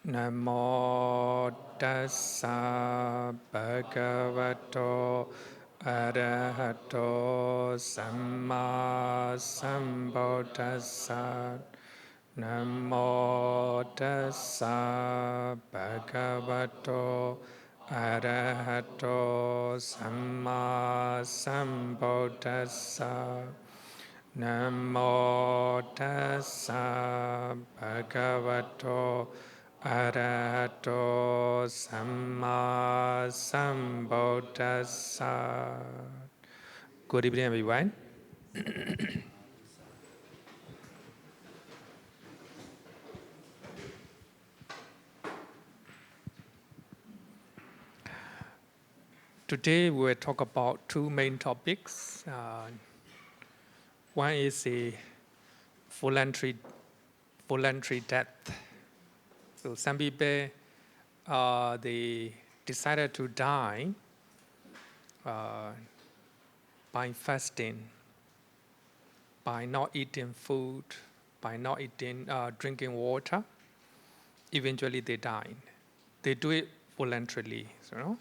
Namo tassa bhagavato arahato samma sambuddhassa. Namo tassa bhagavato arahato samma sambuddhassa. Namo tassa bhagavato arahato samma sambuddhassa. Good evening, everyone. Today we will talk about two main topics. One is the voluntary death. So some people they decided to die by fasting, by not eating food, by not eating, drinking water. Eventually they die. They do it voluntarily, you know.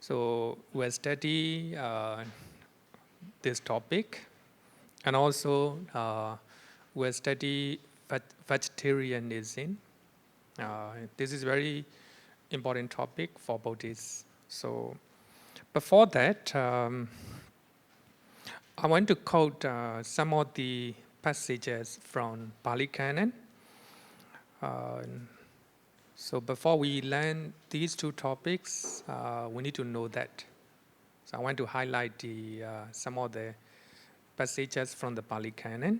So we'll study this topic, and also we'll study vegetarianism. This is very important topic for Buddhists. So before that, I want to quote some of the passages from Pali Canon. So before we learn these two topics, we need to know that. So I want to highlight some of the passages from the Pali Canon.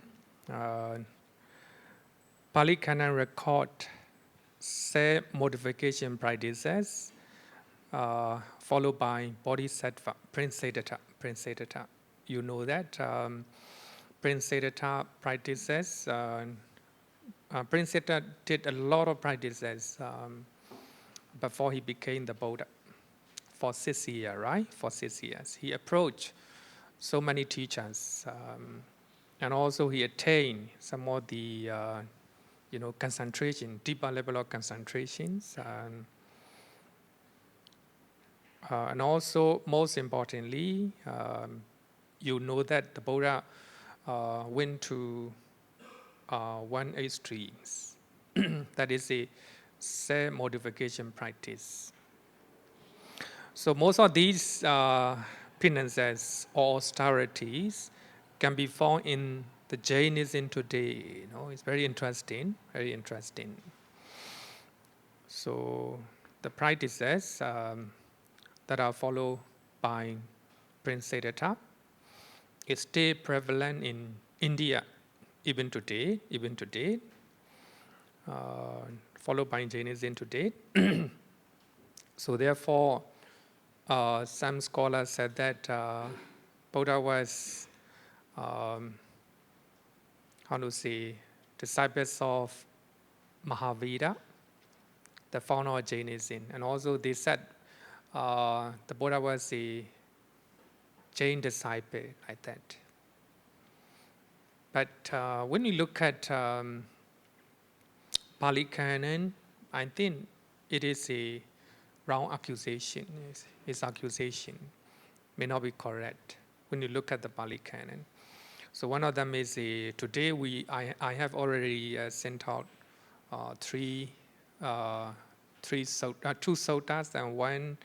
Pali Canon record self-modification practices followed by bodhisattva, Prince Siddhartha. You know that Prince Siddhartha practices. Prince Siddhartha did a lot of practices before he became the Buddha. For 6 years, right? For 6 years, he approached so many teachers, and also he attained some of the, concentration, deeper level of concentrations, and also most importantly, you know that the Buddha went to one extremes. That is a self-modification practice. So most of these penances or austerities can be found in the Jainism today. You know, it's very interesting, very interesting. So the practices that are followed by Prince Siddhartha is still prevalent in India even today, followed by Jainism today. So therefore, some scholars said that Buddha was, disciples of Mahavira, the founder of Jainism. And also they said the Buddha was a Jain disciple, like that. But when you look at Pali Canon, I think it is a wrong accusation. His accusation may not be correct when you look at the Pali Canon. So one of them is today I have already sent out two suttas and one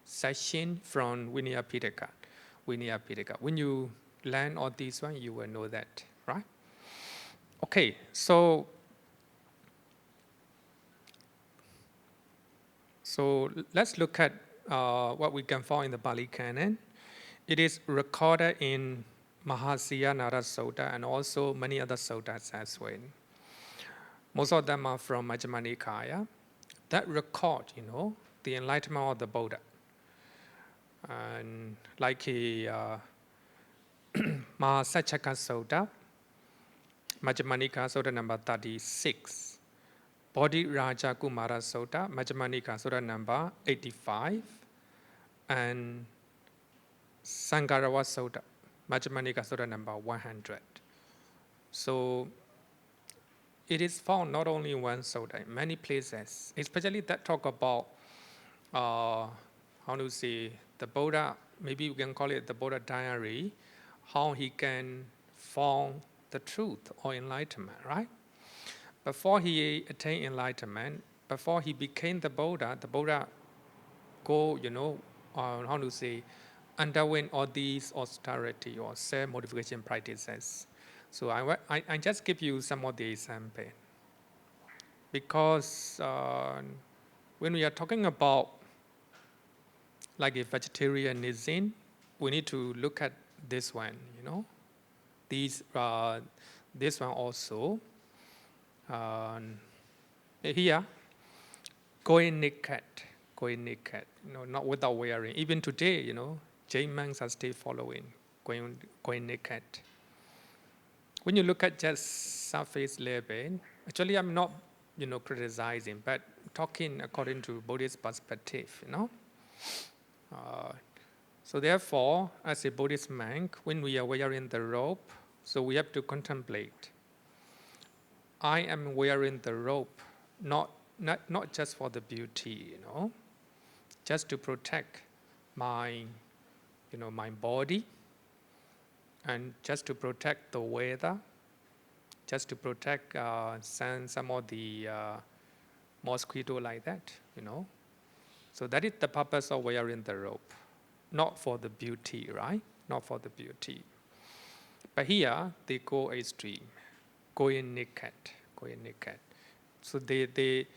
session from Vinaya Pitaka. When you learn all these one, you will know that, right? Okay, so let's look at what we can find in the Pali Canon. It is recorded in Mahasaya Nara Sutta and also many other suttas as well. Most of them are from Majjhima Nikaya that record, the enlightenment of the Buddha. And like Mahasachaka Sutta, Majjhima Nikaya Sutta number 36, Bodhi Raja Kumara Sutta, Majjhima Nikaya Sutta number 85, and Sangarawa Sutta, Majjhima Nikaya Sutta number 100. So it is found not only in one sutta, in many places, especially that talk about, how to say, the Buddha, maybe we can call it the Buddha diary, how he can find the truth or enlightenment, right? Before he attained enlightenment, before he became the Buddha go, how to say, underwent all these austerity or self-modification practices. So I just give you some of the example. Because when we are talking about like a vegetarianism, we need to look at this one, This one also. Here, going naked, not without wearing. Even today, Jain monks are still following, going naked. When you look at just surface level, actually I'm not, criticizing, but talking according to Buddhist perspective, So therefore, as a Buddhist monk, when we are wearing the robe, so we have to contemplate. I am wearing the robe, not just for the beauty, just to protect my, my body, and just to protect the weather, just to protect some of the mosquito like that, So that is the purpose of wearing the robe, not for the beauty, right? Not for the beauty. But here they go extreme, going naked. So they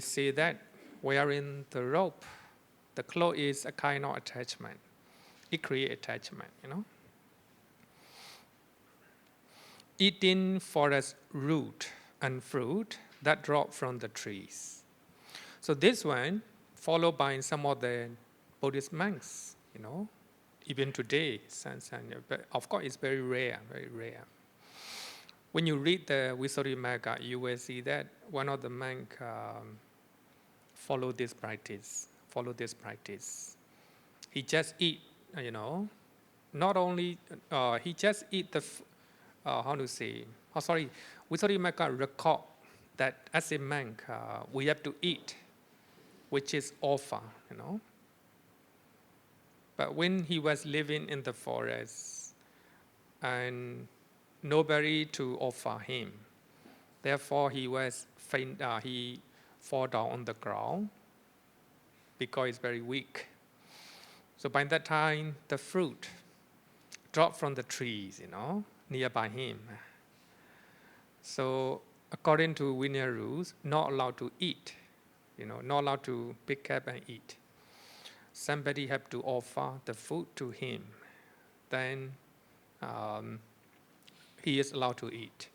say that wearing the robe, the cloth is a kind of attachment. It creates attachment, Eating forest root and fruit that drop from the trees. So this one, followed by some of the Buddhist monks, even today, but of course it's very rare, very rare. When you read the Visuddhimagga, you will see that one of the monks follow this practice. He just eat, not only, he just eat the, Visuddhimagga record that as a monk, we have to eat, which is offer, But when he was living in the forest and nobody to offer him, therefore he was faint. He fall down on the ground because he's very weak. So by that time, the fruit dropped from the trees, nearby him. So according to Vinaya rules, not allowed to eat, not allowed to pick up and eat. Somebody have to offer the food to him. Then he is allowed to eat.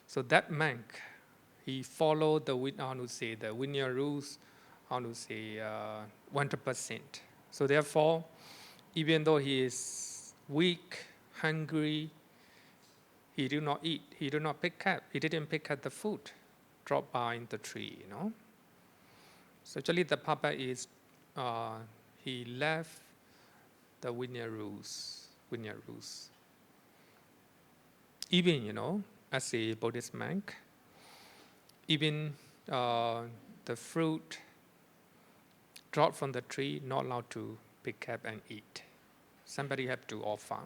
So that monk, he followed the Vinaya rules, 100%. So therefore, even though he is weak, hungry, he did not eat. He didn't pick up the food dropped by the tree, So actually the purpose is he left the Vinaya rules. Even, as a Buddhist monk, even the fruit dropped from the tree, not allowed to pick up and eat. Somebody have to offer.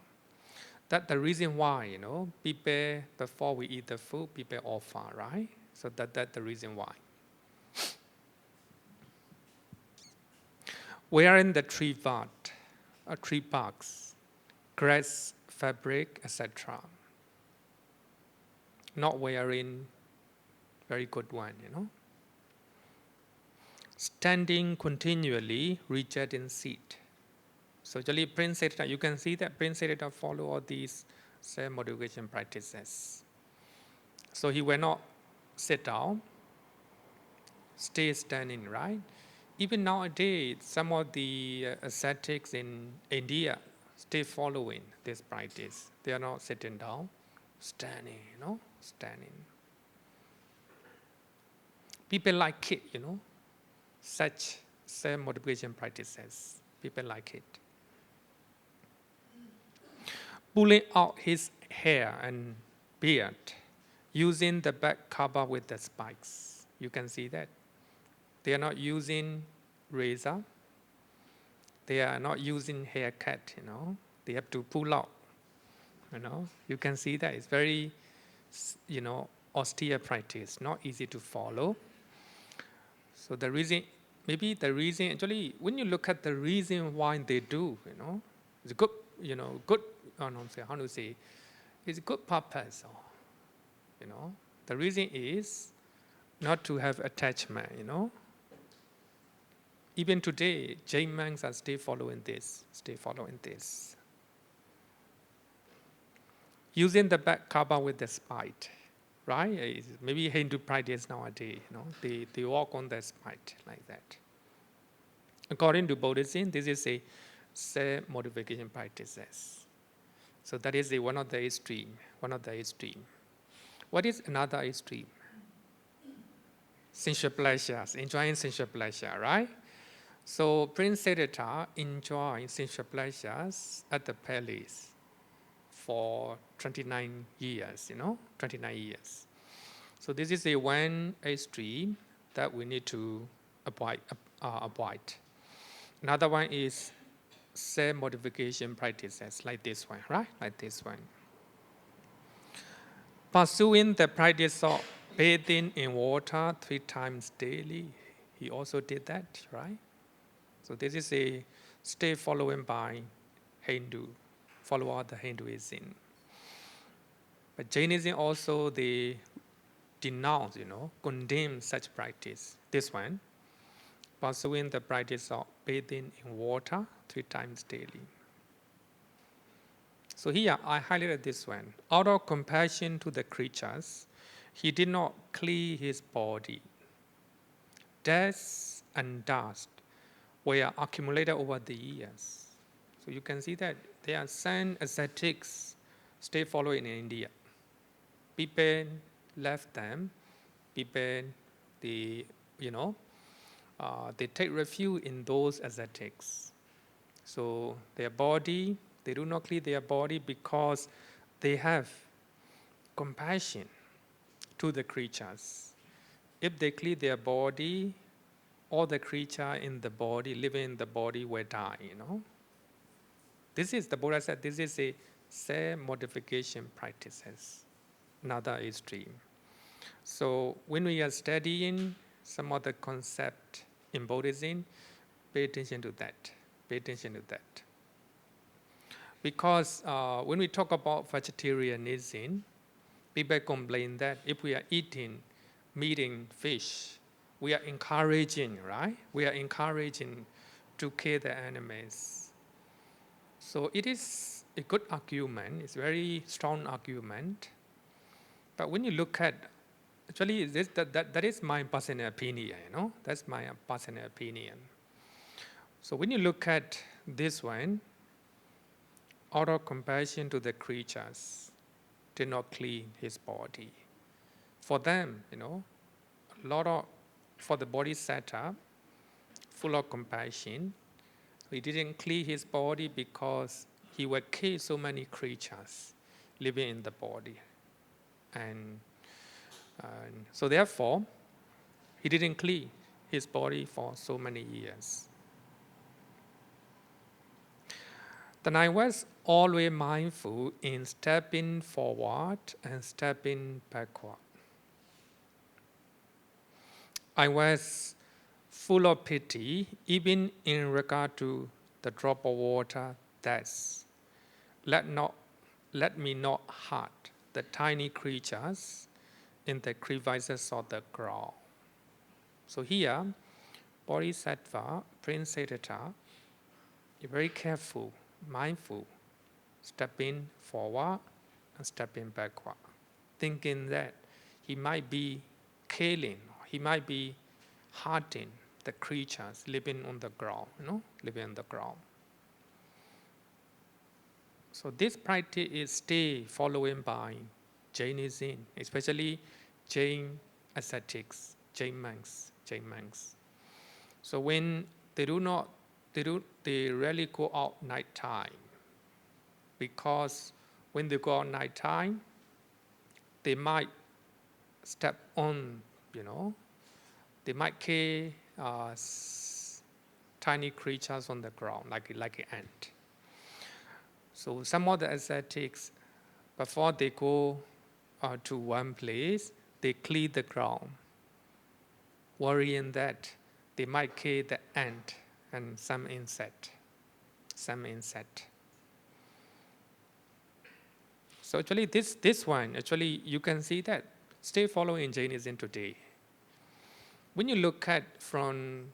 That's the reason why, people, before we eat the food, people offer, right? So that's the reason why. Wearing the tree barks, grass, fabric, etc. Not wearing very good one, Standing continually, rejecting seat. So actually, Prince Siddhartha, you can see that Prince Siddhartha follow all these self-modification practices. So he will not sit down, stay standing, right? Even nowadays, some of the ascetics in India still following this practice. They are not sitting down, standing, standing. People like it, such self-modification practices. People like it. Pulling out his hair and beard, using the back cover with the spikes. You can see that. They are not using razor. They are not using haircut, They have to pull out, You can see that. It's very, austere practice, not easy to follow. So actually, when you look at the reason why they do, it's good, how to say, it's a good purpose, The reason is not to have attachment, Even today, Jain monks are still following this. Using the back cover with the spike, right? Maybe Hindu practice nowadays, they walk on the spike like that. According to Buddhism, this is a self-modification practices. So that is one of the extreme. What is another extreme? Sensual pleasures, enjoying sensual pleasure, right? So Prince Siddhartha enjoyed sensual pleasures at the palace for 29 years, 29 years. So this is a one extreme that we need to avoid. Another one is self-modification practices, like this one, right? Like this one. Pursuing the practice of bathing in water 3 times daily, he also did that, right? So this is a state following by Hindu, follower of the Hinduism. But Jainism also, they denounce, condemn such practice. This one, pursuing the practice of bathing in water 3 times daily. So here I highlighted this one. Out of compassion to the creatures, he did not clean his body. Dust and dust were accumulated over the years. So you can see that there are some ascetics still following in India. People left them. People, they take refuge in those ascetics. So their body, they do not clean their body because they have compassion to the creatures. If they clean their body, all the creature in the body, living in the body, will die, This is, the Buddha said, this is a self-modification practices, another extreme. So when we are studying some of the concept in Buddhism, pay attention to that. Because when we talk about vegetarianism, people complain that if we are eating meat and fish, we are encouraging, right? We are encouraging to kill the animals. So it is a good argument. It's a very strong argument. But when you look at, actually, that is my personal opinion, That's my personal opinion. So when you look at this one, out of compassion to the creatures, did not clean his body. For them, for the body setup, full of compassion, he didn't clean his body because he would kill so many creatures living in the body. And so therefore, he didn't clean his body for so many years. Then I was always mindful in stepping forward and stepping backward. I was full of pity, even in regard to the drop of water that's let me not hurt the tiny creatures in the crevices of the ground. So here, Bodhisattva, Prince Siddhartha, is very careful, mindful, stepping forward and stepping backward, thinking that he might be killing, he might be hurting the creatures living on the ground, living on the ground. So this practice is still following by Jainism, especially Jain ascetics, Jain monks. So when they rarely go out nighttime, because when they go out nighttime, they might step on, they might kill tiny creatures on the ground, like an ant. So some of the ascetics, before they go to one place, they clear the ground, worrying that they might kill the ant and some insect. So actually this one, actually you can see that still following Jainism today. When you look at from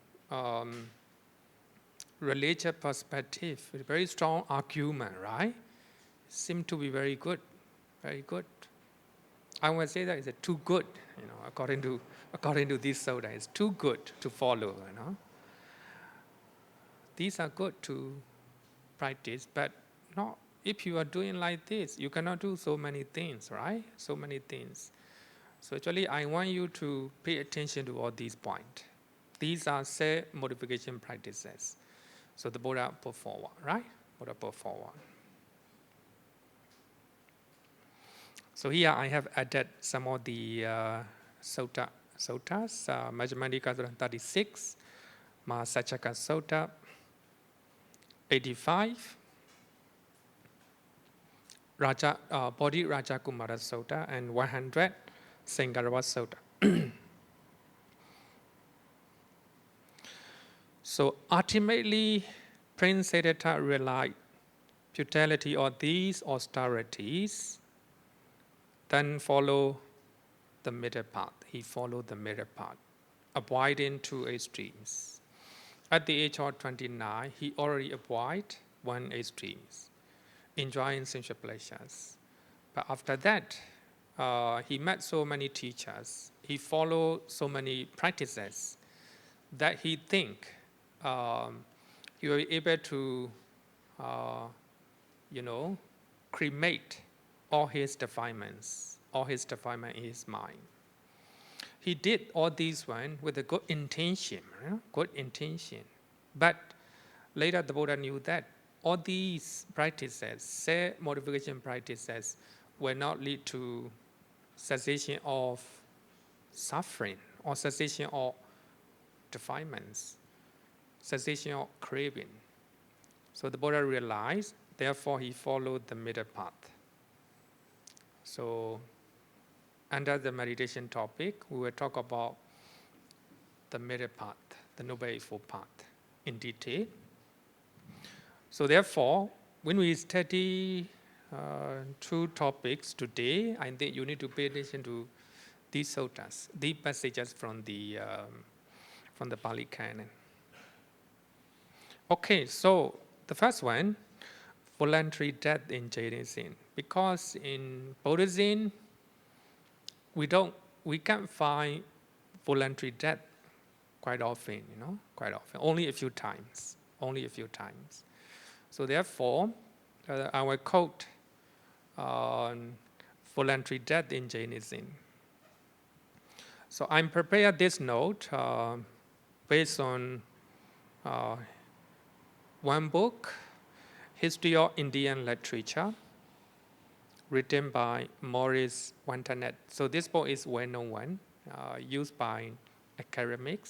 religious perspective, a very strong argument, right? Seem to be very good, very good. I would say that it's too good, according to this Sutta, it's too good to follow, These are good to practice, but not if you are doing like this, you cannot do so many things, right? So many things. So actually, I want you to pay attention to all these points. These are self-modification practices. So the Buddha put forward, right? Buddha put forward. So here I have added some of the suttas. Majjhima Nikaya 36, Mahasacaka Sutta 85, Bodhi Raja Kumara Sutta, and 100, Sangarawa Sutta. So ultimately, Prince Siddhartha realized futility of these austerities, then follow the middle path. He followed the middle path, avoiding two extremes. At the age of 29, he already avoided one extreme, enjoying sensual pleasures. But after that, he met so many teachers. He followed so many practices that he think he will be able to, cremate all his defilements in his mind. He did all these one with a good intention, But later the Buddha knew that all these practices, self-modification practices, will not lead to cessation of suffering or cessation of defilements, cessation of craving. So the Buddha realized, therefore he followed the middle path. So under the meditation topic, we will talk about the middle path, the Noble Eightfold Path in detail. So therefore, when we study two topics today, I think you need to pay attention to these suttas, these passages from the Pali Canon. Okay, so the first one, voluntary death in Jainism. Because in Buddhism, we can't find voluntary death quite often, only a few times. So therefore, I will quote voluntary death in Jainism. So I'm prepared this note based on one book, History of Indian Literature, written by Maurice Wantanet. So this book is well-known one, used by academic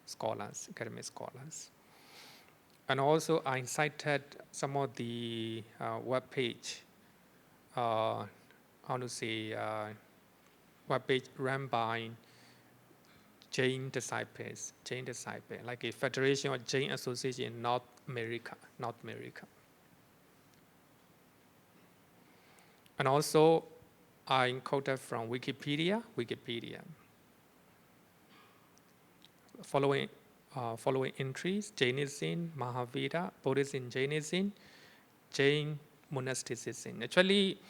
scholars. And also I cited some of the web page, web page run by Jain disciples, like a Federation of Jain Association in North America. And also, I quoted from Wikipedia. Following entries: Jainism, Mahavira, Buddhism, Jainism, Jain monasticism. Actually,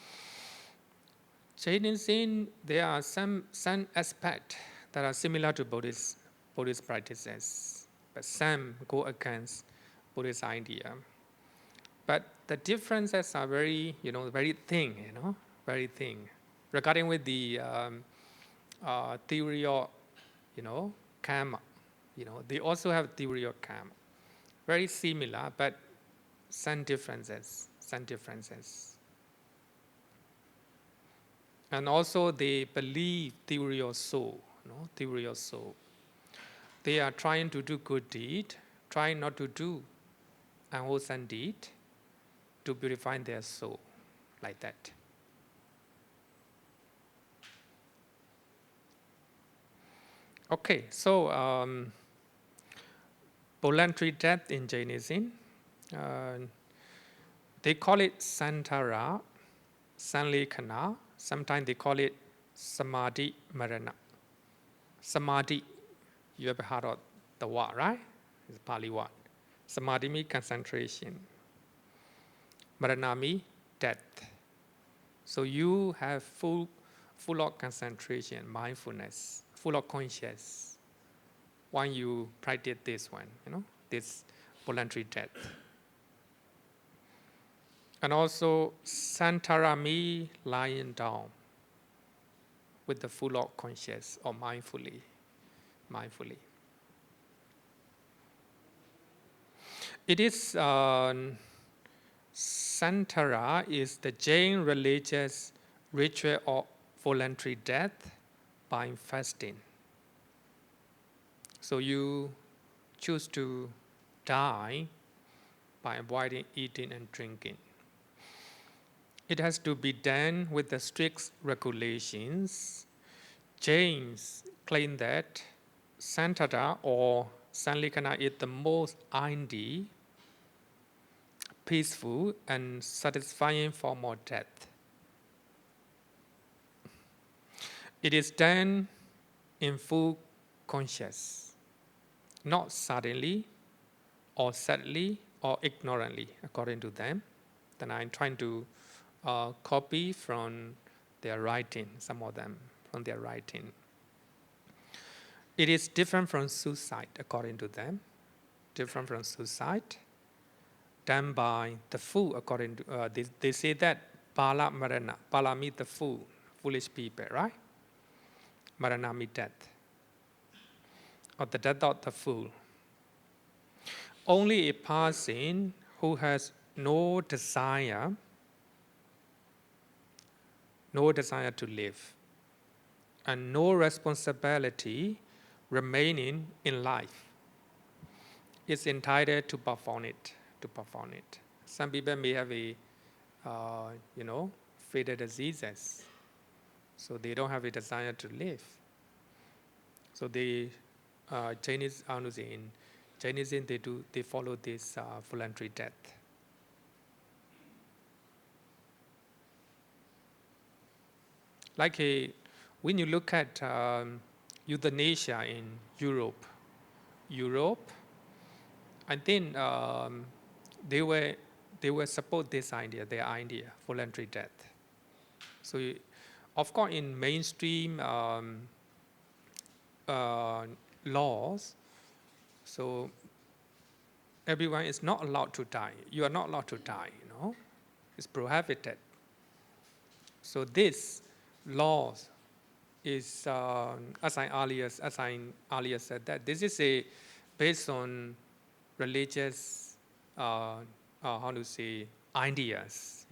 Jainism, there are some aspects that are similar to Buddhist practices, but some go against Buddhist idea. But the differences are very, very thin, very thin. Regarding with the theory of, karma, they also have theory of karma. Very similar, but some differences. And also they believe theory of soul, theory of soul. They are trying to do good deed, trying not to do unwholesome deed to purify their soul, like that. Okay, so voluntary death in Jainism, they call it Santara, Sanlekana. Sometimes they call it Samadhi Marana. Samadhi, you ever heard of the word, right? It's a Pali word. Samadhi means concentration. Marana means death. So you have full of concentration, mindfulness, full of conscious when you practice this one, this voluntary death. And also Santarami, lying down with the full of conscious or mindfully. It is Santara is the Jain religious ritual of voluntary death by fasting. So you choose to die by avoiding eating and drinking. It has to be done with the strict regulations. Jains claim that Santara or Sanlekana is the most ideal, peaceful, and satisfying form of death. It is done in full conscious, not suddenly or sadly or ignorantly, according to them. Then I'm trying to copy from their writing, some of them from their writing. It is different from suicide, according to them. Different from suicide, done by the fool, according to, they say that Pala Marana, Pala means the fool, foolish people, right? Marana means death, or the death of the fool. Only a person who has no desire to live, and no responsibility remaining in life is entitled to perform it. Some people may have a, fatal diseases, so they don't have a desire to live. So they, in Jainism, they follow this voluntary death. Like when you look at euthanasia in Europe, I think they were support this idea, their idea, voluntary death. So, of course, in mainstream laws, so everyone is not allowed to die. You are not allowed to die. It's prohibited. So this laws is, as I earlier said, that this is based on religious, ideas.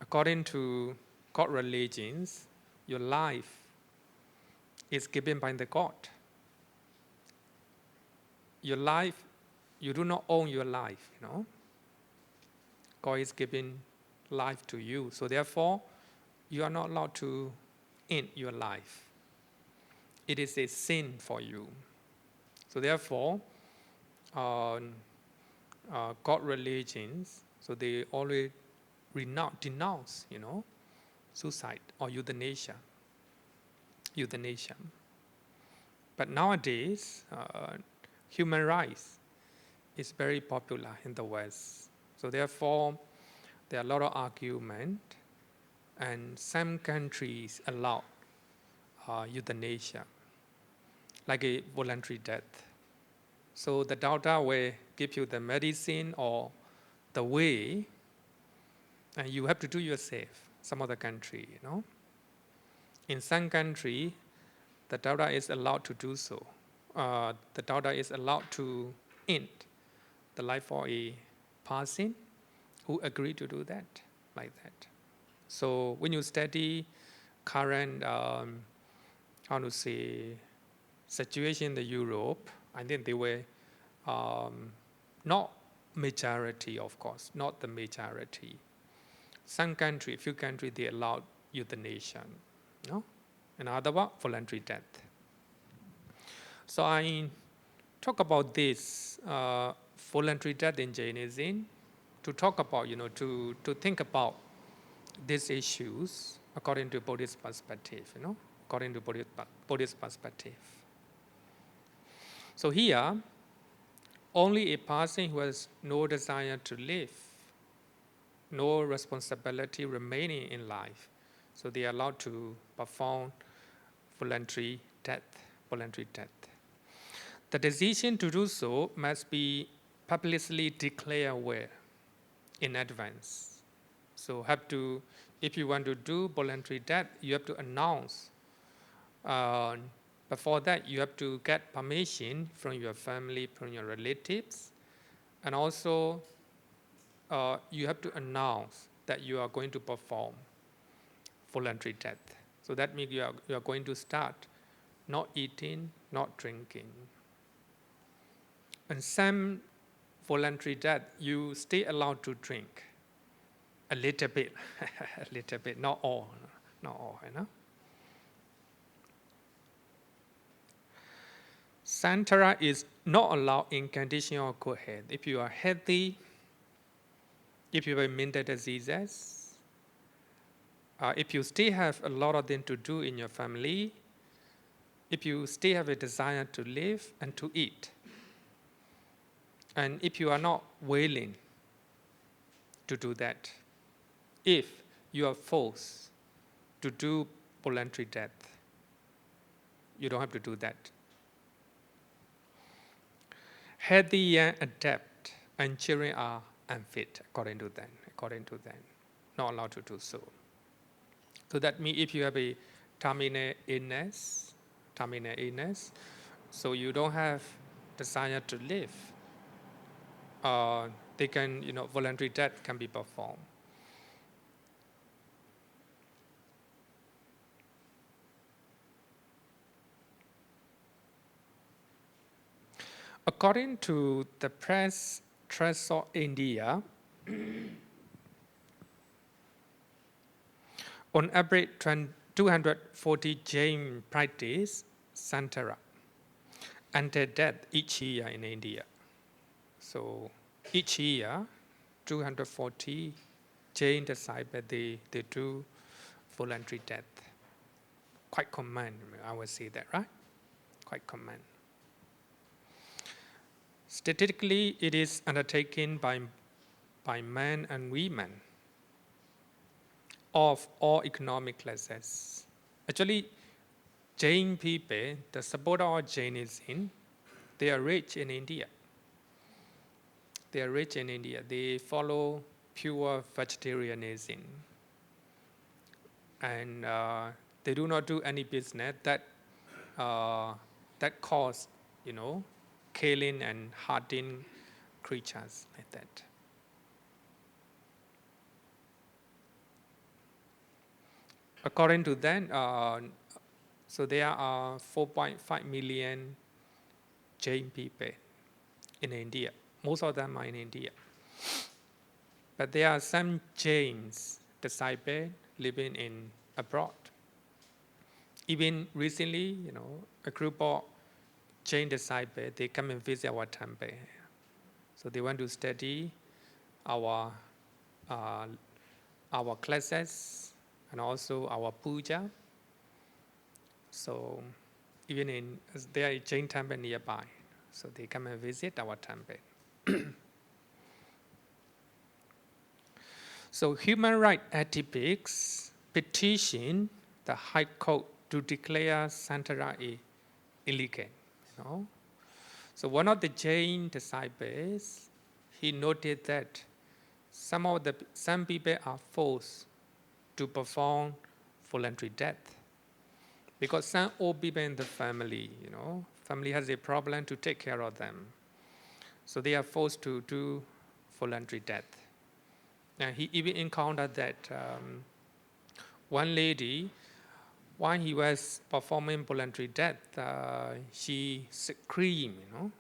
According to God religions, your life is given by the God. Your life, you do not own your life. God is giving life to you. So therefore, you are not allowed to end your life. It is a sin for you. So therefore, God religions, so they always denounce, suicide or euthanasia. But nowadays, human rights is very popular in the West. So therefore, there are a lot of argument, and some countries allow euthanasia, like a voluntary death. So the doctor will give you the medicine or the way, and you have to do yourself. Some other country, In some country, the doctor is allowed to do so. The doctor is allowed to end the life of a person who agreed to do that, like that. So when you study current, situation in the Europe, I think they were not majority, of course, not the majority. Some country, few countries, they allowed euthanasia, no? And other one, voluntary death. So I talk about this voluntary death in Jainism to talk about, to think about these issues according to Buddhist perspective, according to Buddhist perspective. So here, only a person who has no desire to live, no responsibility remaining in life, so they are allowed to perform voluntary death. The decision to do so must be publicly declared well in advance. So if you want to do voluntary death, you have to announce. Before that, you have to get permission from your family, from your relatives, and also you have to announce that you are going to perform voluntary death. So that means you are going to start not eating, not drinking. And some voluntary death, you stay allowed to drink a little bit, not all, Santhara is not allowed in condition of good health. If you are healthy, if you have mental diseases, if you still have a lot of things to do in your family, if you still have a desire to live and to eat, and if you are not willing to do that, if you are forced to do voluntary death, you don't have to do that. Healthy, young, adept, and children are unfit according to them, not allowed to do so. So that means if you have a terminal illness, so you don't have desire to live, they can, voluntary death can be performed. According to the press trust of India, on average 240 Jain practice Santhara until death each year in India. So each year, 240 Jain disciples, they do voluntary death. Quite common, I would say that, right? Quite common. Statistically, it is undertaken by men and women of all economic classes. Actually, Jain people, the supporter of Jainism, they are rich in India. They follow pure vegetarianism. And they do not do any business that cause, killing and hurting creatures like that. According to them, so there are 4.5 million Jain people in India. Most of them are in India. But there are some Jains disciples living in abroad. Even recently, a group of Jain disciples, they come and visit our temple. So they want to study our classes and also our puja. So even there is a Jain temple nearby, so they come and visit our temple. So human rights activists petition the High Court to declare Santhara illegal. So one of the Jain disciples, he noted that some people are forced to perform voluntary death because some old people in the family, family has a problem to take care of them. So they are forced to do voluntary death. And he even encountered that one lady, while he was performing voluntary death, she screamed,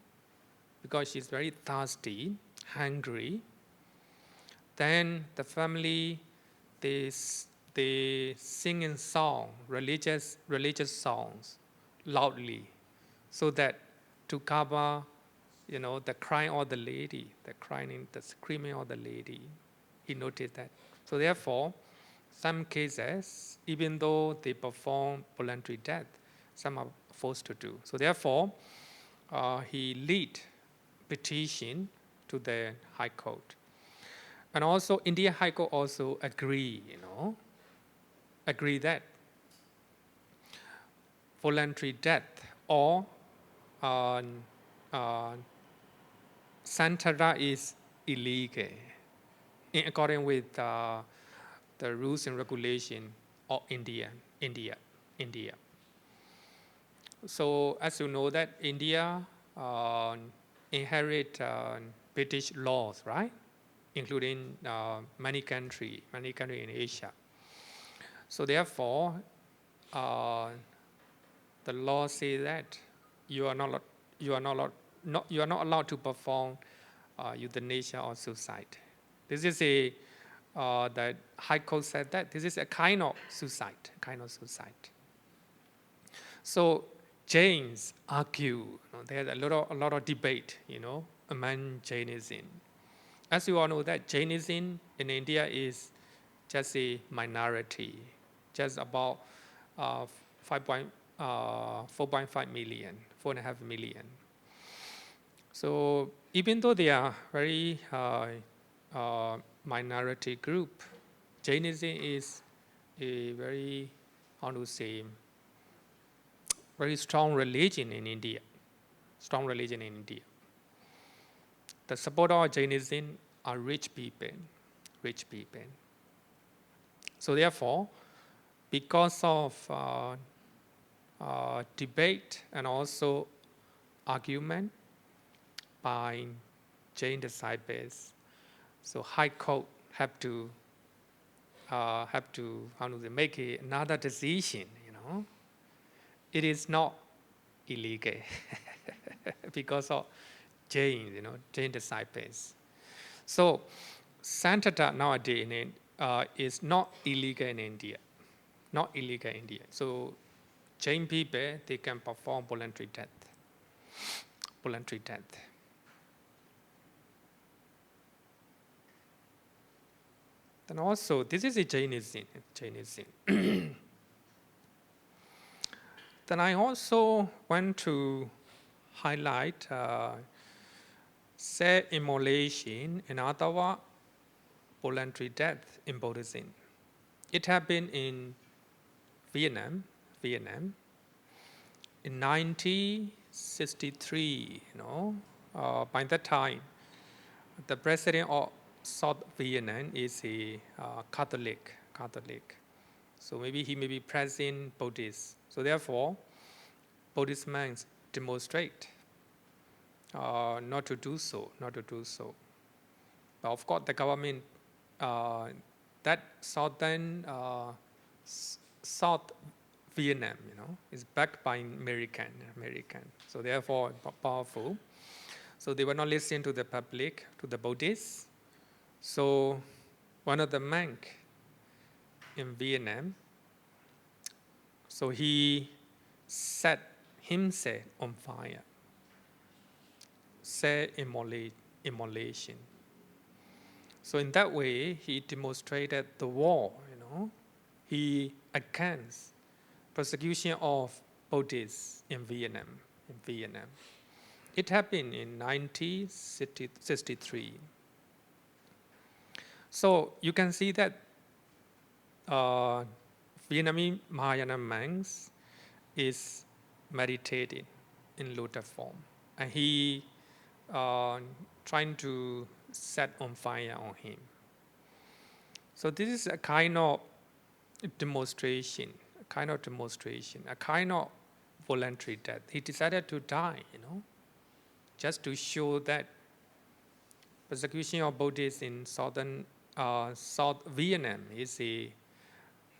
because she's very thirsty, hungry. Then the family, they sing in song, religious songs, loudly, so that to cover, the crying of the lady, the screaming of the lady. He noticed that. So therefore, some cases, even though they perform voluntary death, some are forced to do. So therefore, he lead petition to the High Court. And also, India High Court also agree that voluntary death or Santara is illegal in accordance with the rules and regulation of India. So as you know that India inherit British laws, right? Including many countries in Asia. So therefore, the law says that you are not allowed to perform euthanasia or suicide. This is the High Court said that this is a kind of suicide. So Jains argue. There's a lot of debate, among Jainism. As you all know that Jainism in India is just a minority, just about 4.5 million, 4.5 million. So even though they are very minority group, Jainism is a very, very strong religion in India. The supporters of Jainism are rich people. So therefore, because of debate and also argument by Jain disciples, so High Court have to make another decision. It is not illegal because of Jain, Jain disciples. So Santata nowadays is not illegal in India. So Jain people, they can perform voluntary death. Then also, this is a Jainism. Then I also want to highlight self-immolation and otherwise voluntary death in Buddhism. It happened in Vietnam in 1963. By that time, the president of South Vietnam is a Catholic. So maybe he may be practicing Buddhist. So therefore, Buddhist monks demonstrate not to do so. But of course, the government, that South Vietnam, is backed by American. So therefore, powerful. So they were not listening to the public, to the Buddhists. So one of the monks in Vietnam, so he set himself on fire, self-immolation. So in that way, he demonstrated the war, he against persecution of Buddhists in Vietnam. It happened in 1963. So you can see that Vietnamese Mahayana monks is meditating in lotus form, and he trying to set on fire on him. So this is a kind of demonstration, a kind of voluntary death. He decided to die, just to show that persecution of Buddhists in South Vietnam is a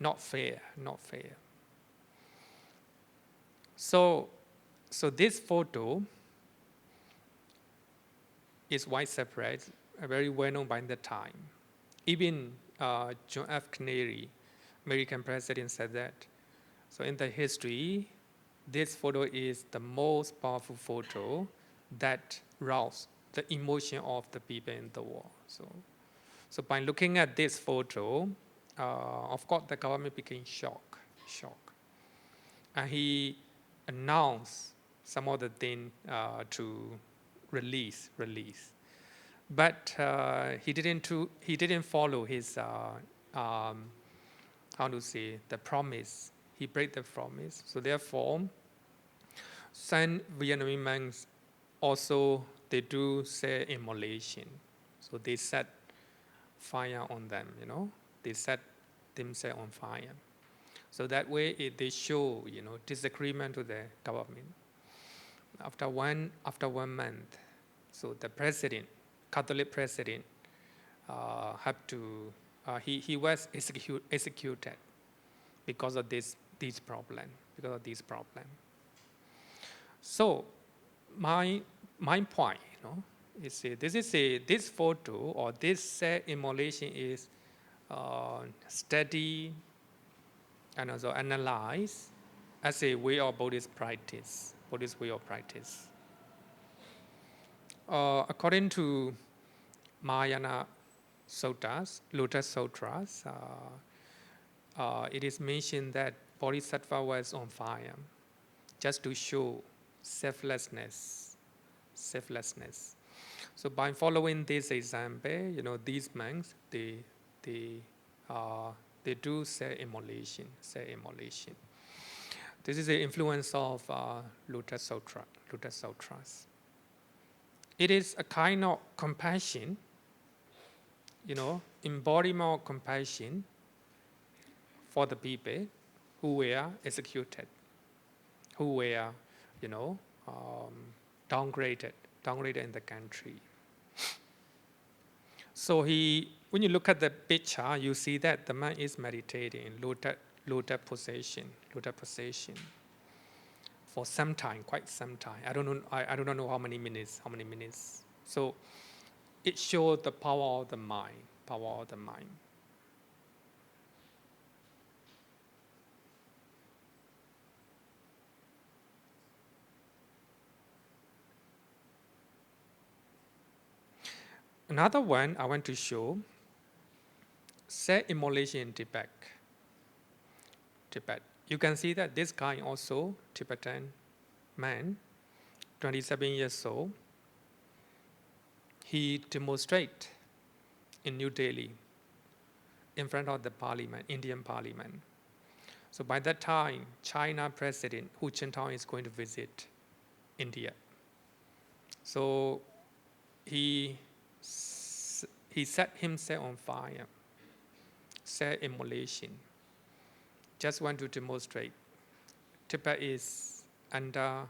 not fair, not fair. So this photo is widespread, very well known by the time. Even John F. Kennedy, American president, said that. So in the history, this photo is the most powerful photo that roused the emotion of the people in the world. So by looking at this photo, of course the government became shocked. And he announced some of the things to release. But he didn't follow his the promise. He break the promise. So therefore, some Vietnamese monks also they do say immolation. So they set fire on them. They set themselves on fire. So that way they show disagreement to the government. After one month, so the president, Catholic president, he was executed because of these problems. So my point, is this photo or this immolation is studied and also analyzed as a way of Buddhist practice. According to Mahayana Sutras, Lotus Sutras, it is mentioned that Bodhisattva was on fire just to show selflessness. So by following this example, these monks they do self-immolation. This is the influence of Lotus Sutras. It is a kind of compassion, embodiment of compassion for the people who were executed, who were, downgraded in the country. So when you look at the picture, you see that the man is meditating in lotus position for some time, quite some time. I don't know how many minutes. So it shows the power of the mind. Another one I want to show, self-immolation in Tibet. You can see that this guy also, Tibetan man, 27 years old, he demonstrated in New Delhi in front of the parliament, Indian parliament. So by that time, China President Hu Jintao is going to visit India. So he set himself on fire, self-immolation. Just want to demonstrate. Tibet is under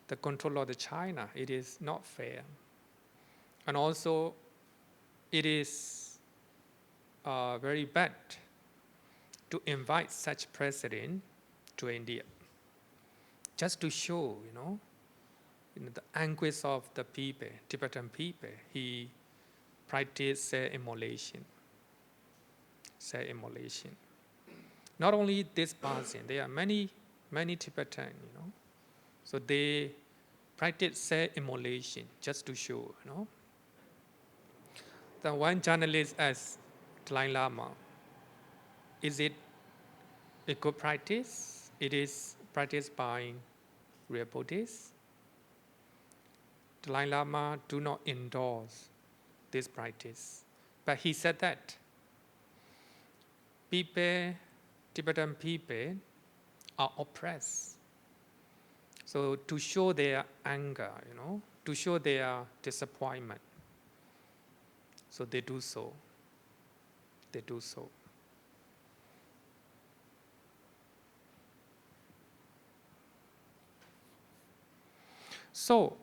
the control of the China. It is not fair. And also, it is very bad to invite such president to India. Just to show, the anguish of the people, Tibetan people, he practiced self-immolation. Not only this person, there are many Tibetans, So they practice self-immolation just to show, The one journalist asked Dalai Lama, is it a good practice? It is practiced by real Buddhists. Dalai Lama do not endorse this practice. But he said that Tibetan people are oppressed. So to show their anger, to show their disappointment, so they do so. So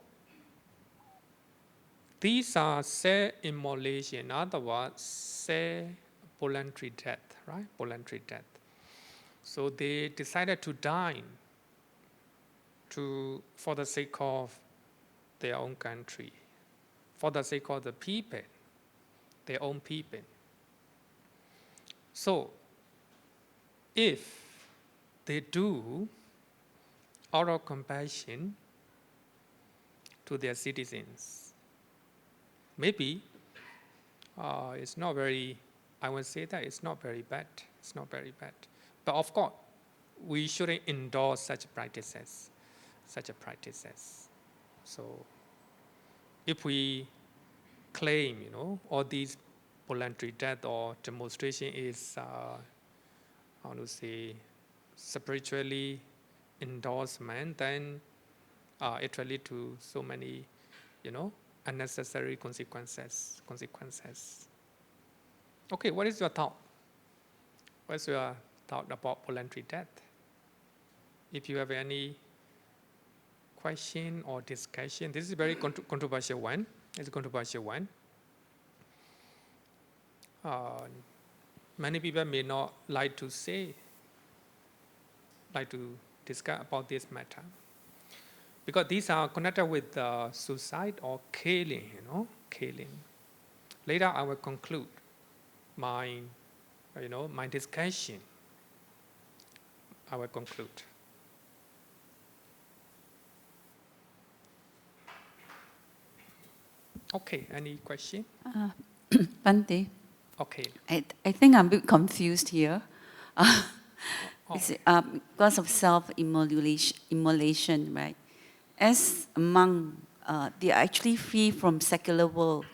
These are self-immolation, in other words, voluntary death, right? Voluntary death. So they decided to die for the sake of their own country, for the sake of the people, their own people. So if they do out of compassion to their citizens, maybe it's not very, I would say that it's not very bad. It's not very bad. But of course, we shouldn't endorse such practices. So if we claim, all these voluntary death or demonstration is, how to say, spiritually endorsement, then it will lead to so many, unnecessary consequences. Okay, what is your thought? What's your thought about voluntary death? If you have any question or discussion, this is a very controversial one. It's a controversial one. Many people may not like to discuss about this matter, because these are connected with suicide or killing, killing. Later, I will conclude my discussion. I will conclude. Okay, any question? Bante, Okay. I think I'm a bit confused here. Because of self-immolation, right? As a monk, they are actually free from secular world.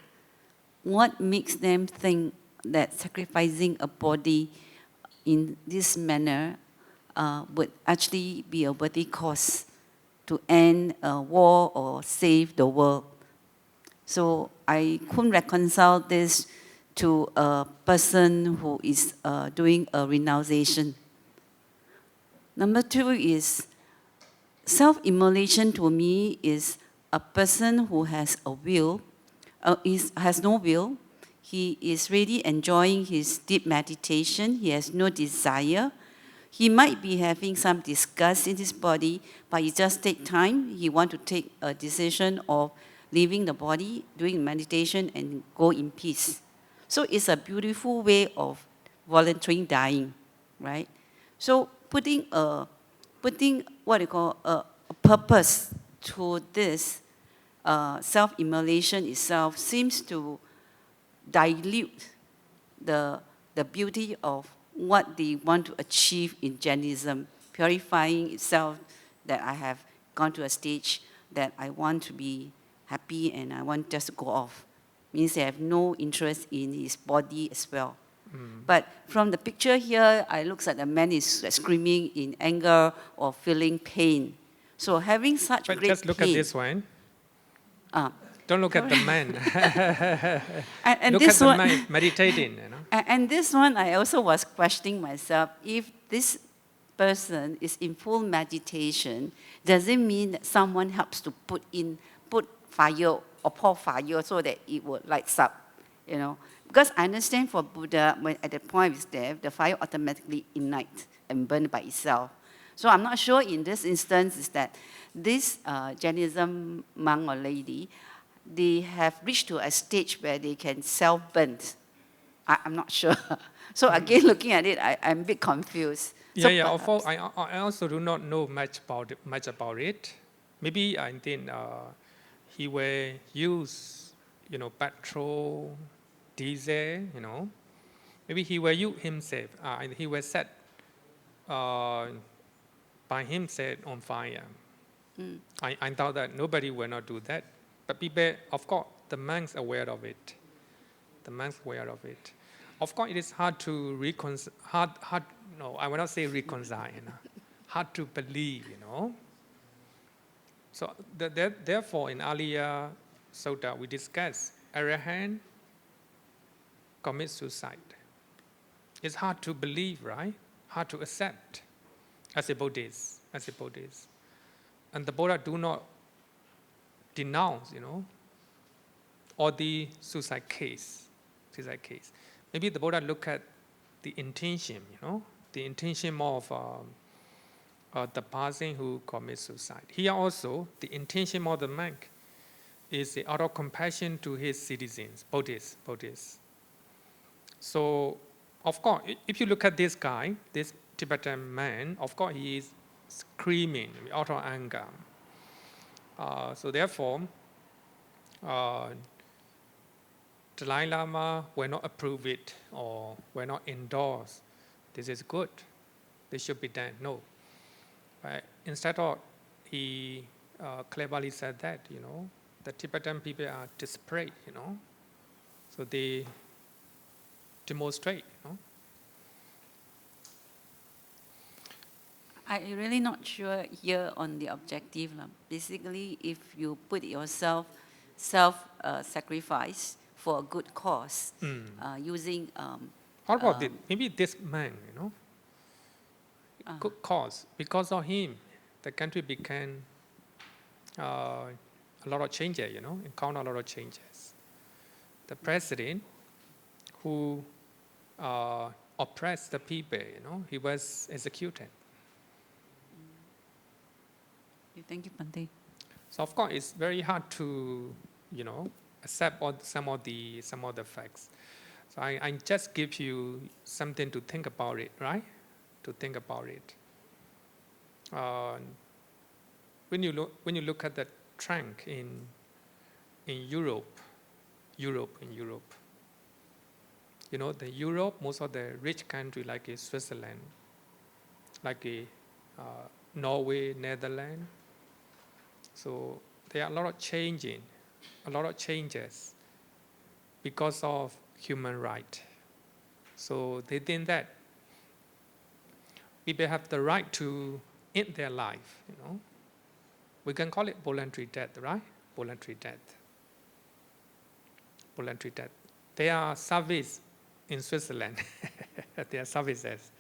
What makes them think that sacrificing a body in this manner would actually be a worthy cause to end a war or save the world? So I couldn't reconcile this to a person who is doing a renunciation. Number two is, self-immolation to me is a person who has a will, has no will. He is really enjoying his deep meditation. He has no desire. He might be having some disgust in his body, but he just take time. He want to take a decision of leaving the body, doing meditation, and go in peace. So it's a beautiful way of volunteering dying, right? So putting what you call a purpose to this self-immolation itself seems to dilute the beauty of what they want to achieve in Jainism, purifying itself, that I have gone to a stage that I want to be happy and I want just to go off. Means they have no interest in his body as well. But from the picture here, it looks like the man is screaming in anger or feeling pain. So having such But great just look pain, at this one. Don't look at the man. and Look this at the one, man meditating. And this one, I also was questioning myself, if this person is in full meditation, does it mean that someone helps to put fire or pour fire so that it will lights up, Because I understand for Buddha, when at the point of his death, the fire automatically ignites and burns by itself. So I'm not sure in this instance is that this Jainism monk or lady, they have reached to a stage where they can self-burn. I'm not sure. So again, looking at it, I'm a bit confused. So Yeah. I also do not know much about it. Maybe I think he will use, petrol, diesel, Maybe he will use himself. And he will set by himself on fire. I thought that nobody will not do that. But people, of course, the monks are aware of it. Of course, it is hard to reconcile. I will not say reconcile. Hard to believe. So therefore, in earlier sutta, we discussed Arahant commit suicide. It's hard to believe, right? Hard to accept as a Buddhist. And the Buddha do not denounce, or the suicide case. Maybe the Buddha look at the intention, the intention of the person who commits suicide. Here also, the intention of the monk is out of compassion to his citizens, Buddhists. So, of course, if you look at this guy, this Tibetan man, of course, he is screaming out of anger. So therefore, Dalai Lama will not approve it or will not endorse. This is good. This should be done. No. But instead of, he cleverly said that, the Tibetan people are desperate, so they demonstrate, I'm really not sure here on the objective. Basically, if you put yourself self-sacrifice for a good cause, using... How about it? Maybe this man, good cause. Because of him, the country became a lot of changes, encounter a lot of changes. The president who oppressed the people, he was executed. Thank you, Bhante. So of course, it's very hard to, accept some of the facts. So I just give you something to think about it, right? To think about it. When you look at the trend in Europe, the Europe, most of the rich country like Switzerland, like Norway, Netherlands. So there are a lot of changes because of human right. So they think that people have the right to end their life, We can call it voluntary death, right? Voluntary death. There are services in Switzerland. There are services,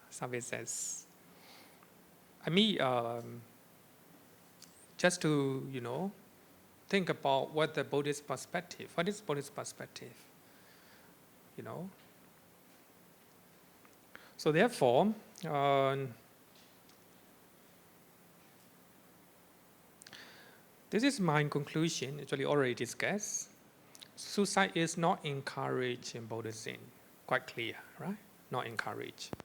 services. I mean, just to, think about what the Buddhist perspective, what is Buddhist perspective, So therefore, this is my conclusion, actually already discussed. Suicide is not encouraged in Buddhism, quite clear, right? Not encouraged.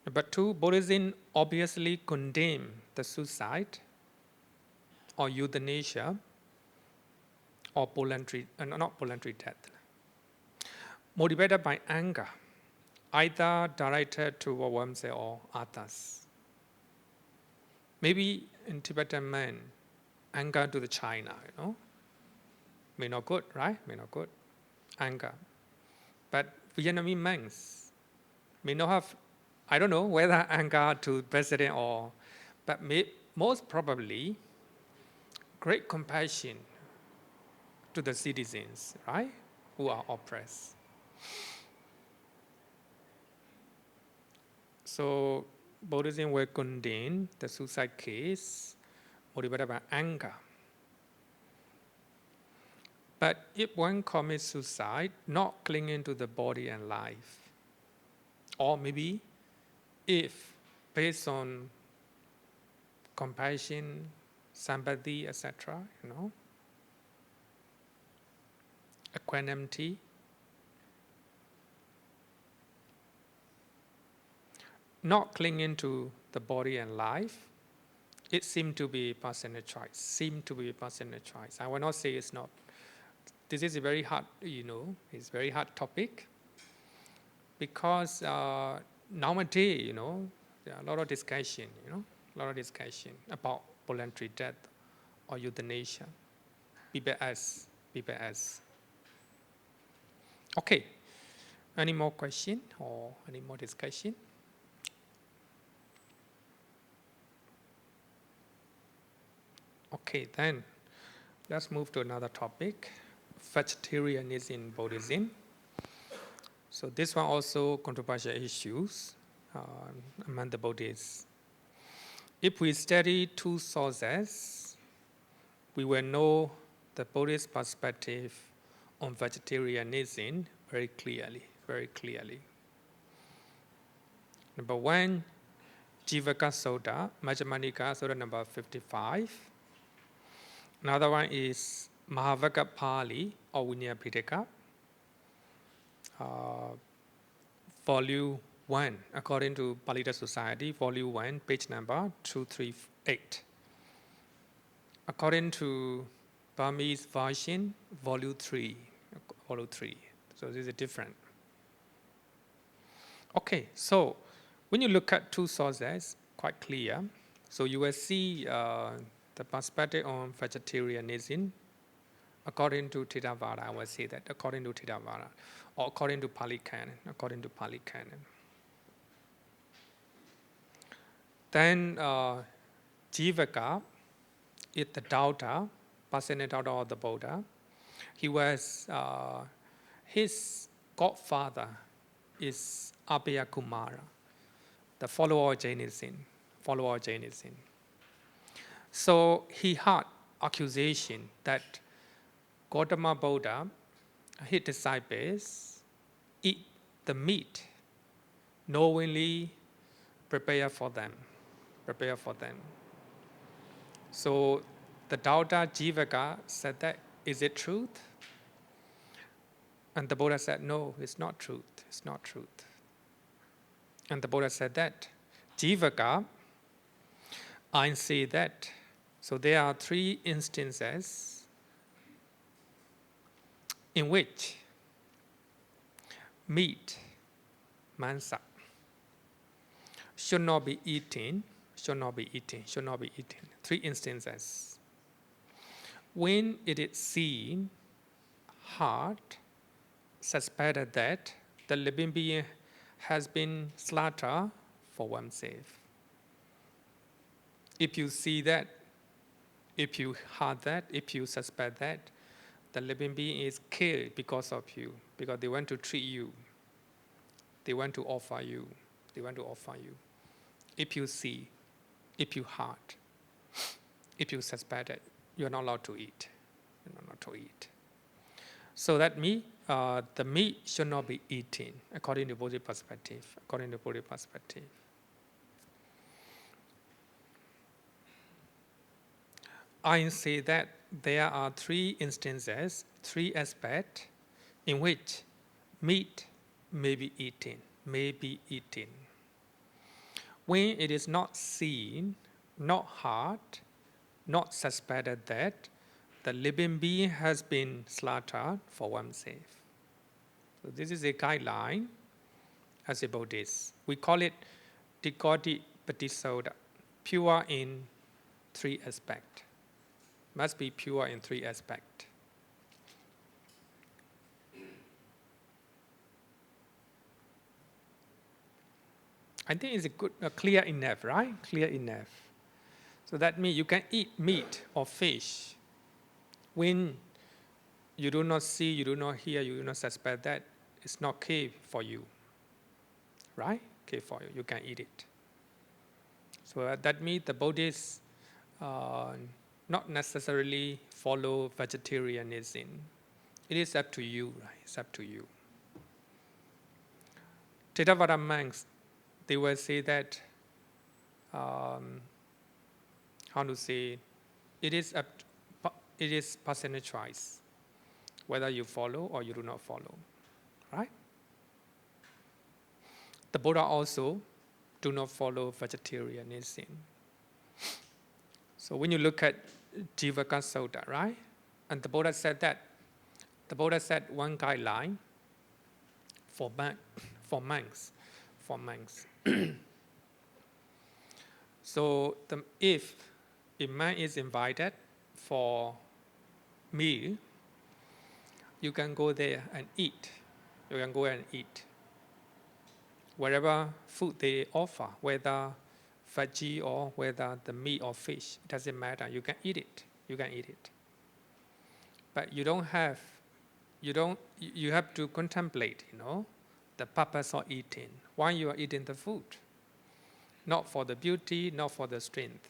Number two, Buddhism obviously condemns the suicide or euthanasia or not voluntary death, motivated by anger, either directed to oneself or others. Maybe in Tibetan man, anger to the China, may not good, right? May not good, anger. But Vietnamese monks may not have, I don't know whether anger to president or, but most probably great compassion to the citizens, right, who are oppressed. So Buddhism will condemn the suicide case motivated by anger. But if one commits suicide, not clinging to the body and life, or maybe if based on compassion, sympathy, etc., equanimity, not clinging to the body and life, it seems to be personal choice. I will not say it's not. This is a very hard, it's a very hard topic because nowadays, there are a lot of discussion, about voluntary death or euthanasia. People ask. Okay. Any more question or any more discussion? Okay, then let's move to another topic. Vegetarianism in Buddhism. So this one also controversial issues among the Buddhists. If we study two sources, we will know the Buddhist perspective on vegetarianism very clearly, very clearly. Number one, Jivaka Sutta, Majjhima Nikāya Sutta number 55. Another one is Mahavagga Pali or Vinaya Pitaka, volume 1, according to Palita Society, volume 1, page number 238. According to Burmese version, volume 3. So this is different. Okay, so when you look at two sources, quite clear. So you will see the perspective on vegetarianism according to Theravada. I will say that according to Theravada, or according to Pali Canon. According to Pali Canon. Then Jivaka is the doubter, personal doubter of the Buddha. He was his godfather is Abhaya Kumara, the follower of Jainism. So he had accusation that Gautama Buddha, his disciples, eat the meat knowingly prepare for them. So the doubter Jivaka said that, is it truth? And the Buddha said, no, it's not truth. And the Buddha said that, Jivaka, I say that. So there are 3 instances in which meat, mansa, should not be eaten. 3 instances. When it is seen, heard, suspected that the living being has been slaughtered for oneself. If you see that, if you heard that, if you suspect that, the living being is killed because of you, because they want to treat you, they want to offer you. If you see, if you heard, if you suspect it, you're not allowed to eat. So that means the meat should not be eaten according to Buddhist perspective. I say that there are 3 instances, 3 aspects in which meat may be eaten. When it is not seen, not heard, not suspected that the living being has been slaughtered for oneself. So this is a guideline as a Buddhist. We call it Tikoti Patisoda, pure in 3 aspects. Must be pure in 3 aspects. I think it's clear enough, right? Clear enough. So that means you can eat meat or fish when you do not see, you do not hear, you do not suspect that it's not okay for you, right? Okay for you, you can eat it. So that means the Buddhists not necessarily follow vegetarianism. It is up to you, right? It's up to you. Theravada monks, they will say that, it is personal choice, whether you follow or you do not follow, right? The Buddha also do not follow vegetarianism. So when you look at Jivaka Sutta, right? And the Buddha said that. The Buddha said one guideline for monks. So if a man is invited for meal, you can go there and eat. Whatever food they offer, whether veggie or whether the meat or fish, it doesn't matter. You can eat it. But you have to contemplate, the purpose of eating. Why you are eating the food? Not for the beauty, not for the strength,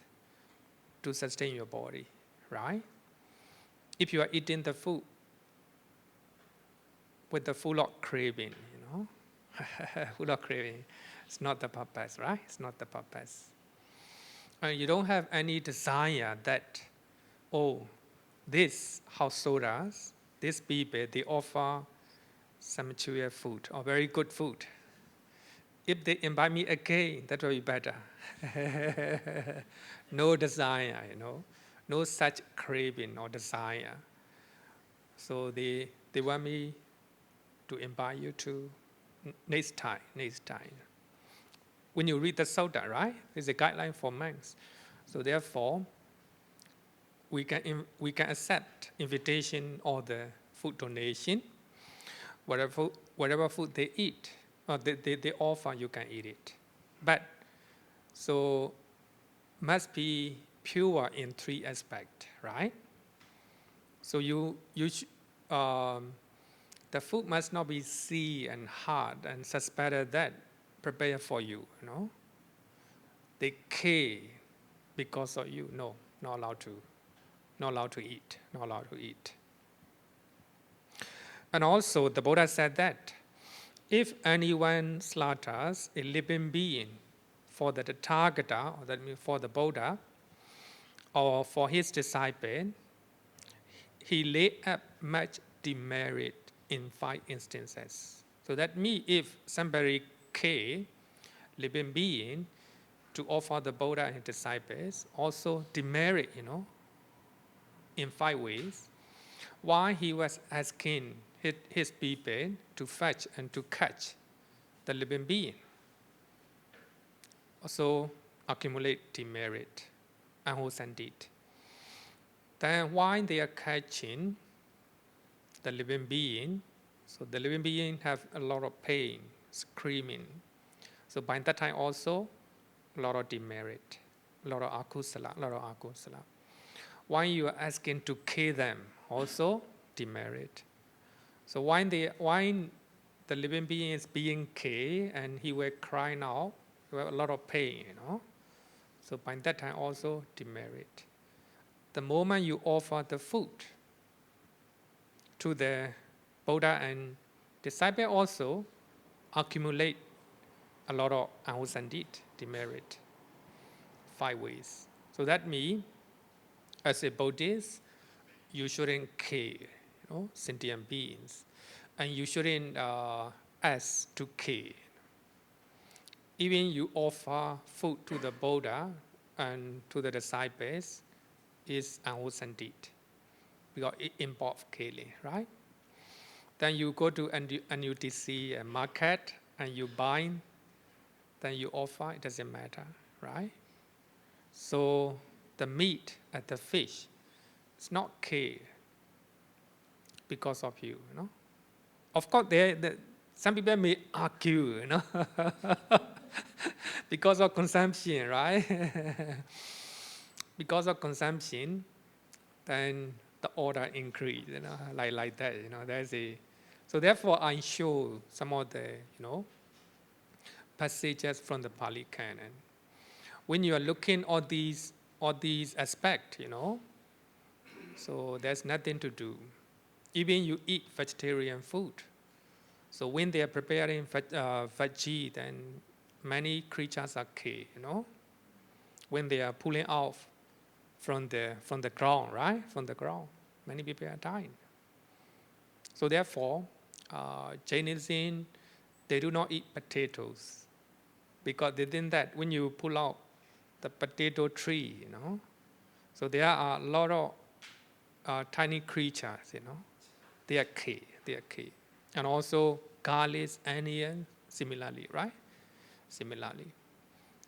to sustain your body, right? if you are eating the food with the full of craving, full of craving, it's not the purpose, right? It's not the purpose. And you don't have any desire that, oh, this householders, these people, they offer some material food or very good food. If they invite me again, that will be better. No desire, no such craving or desire. So they want me to invite you to next time. When you read the Sutta, right? It's a guideline for monks. So therefore, we can accept invitation or the food donation. Whatever food they eat, or they offer, you can eat it. But so must be pure in three aspects, right? So the food must not be sea and hard and suspected that prepared for you, They care because of you. No, not allowed to eat. And also the Buddha said that if anyone slaughters a living being for the Tathagata, or that means for the Buddha, or for his disciple, he lay up much demerit in 5 instances. So that means if somebody kill living being to offer the Buddha and his disciples, also demerit, in 5 ways. Why he was asking his people to fetch and to catch the living being. Also accumulate demerit, unwholesome deed. Then why they are catching the living being, so the living being have a lot of pain, screaming. So by that time also, a lot of demerit, a lot of akusala. Why you are asking to kill them, also demerit. So why the living being is being killed and he will cry out, he will have a lot of pain, So by that time also demerit. The moment you offer the food to the Buddha and disciple, also accumulate a lot of unwholesome deed, demerit, 5 ways. So that means, as a Buddhist, you shouldn't kill, sentient beings, and you shouldn't ask to kill. Even you offer food to the Buddha and to the disciples, is unwholesome deed, because it involves killing, right? Then you go to NUTC market and you buy, then you offer, it doesn't matter, right? So the meat and the fish, it's not killed because of you, Of course, some people may argue, because of consumption, right? Because of consumption, then the order increase, like that, So therefore, I show some of the, passages from the Pali Canon. When you are looking at these aspects, so there's nothing to do. Even you eat vegetarian food. So when they are preparing veggie, then many creatures are killed, When they are pulling off from the ground, right? From the ground, many people are dying. So therefore, Jainism, they do not eat potatoes, because they think that when you pull out the potato tree, so there are a lot of tiny creatures, they are killed. And also garlic, onion, similarly, right? Similarly,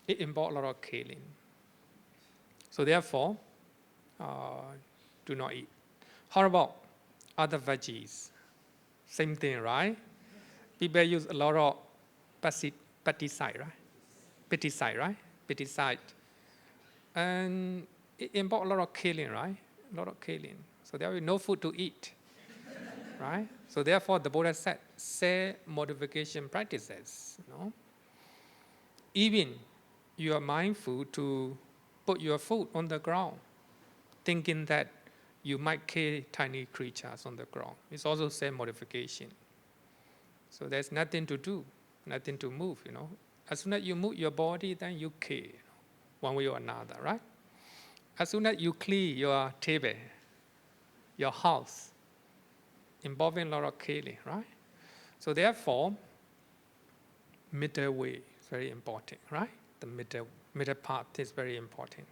it involves a lot of killing. So therefore, do not eat. How about other veggies? Same thing, right? People use a lot of pesticide, right? Pesticide. And it involves a lot of killing, right? A lot of killing. So there is no food to eat, right? So therefore, the Buddha said, say modification practices, Even you are mindful to put your food on the ground, thinking that you might kill tiny creatures on the ground. It's also same modification. So there's nothing to do, nothing to move, As soon as you move your body, then you kill, one way or another, right? As soon as you clean your table, your house, involving a lot of killing, right? So therefore, middle way is very important, right? The middle part is very important.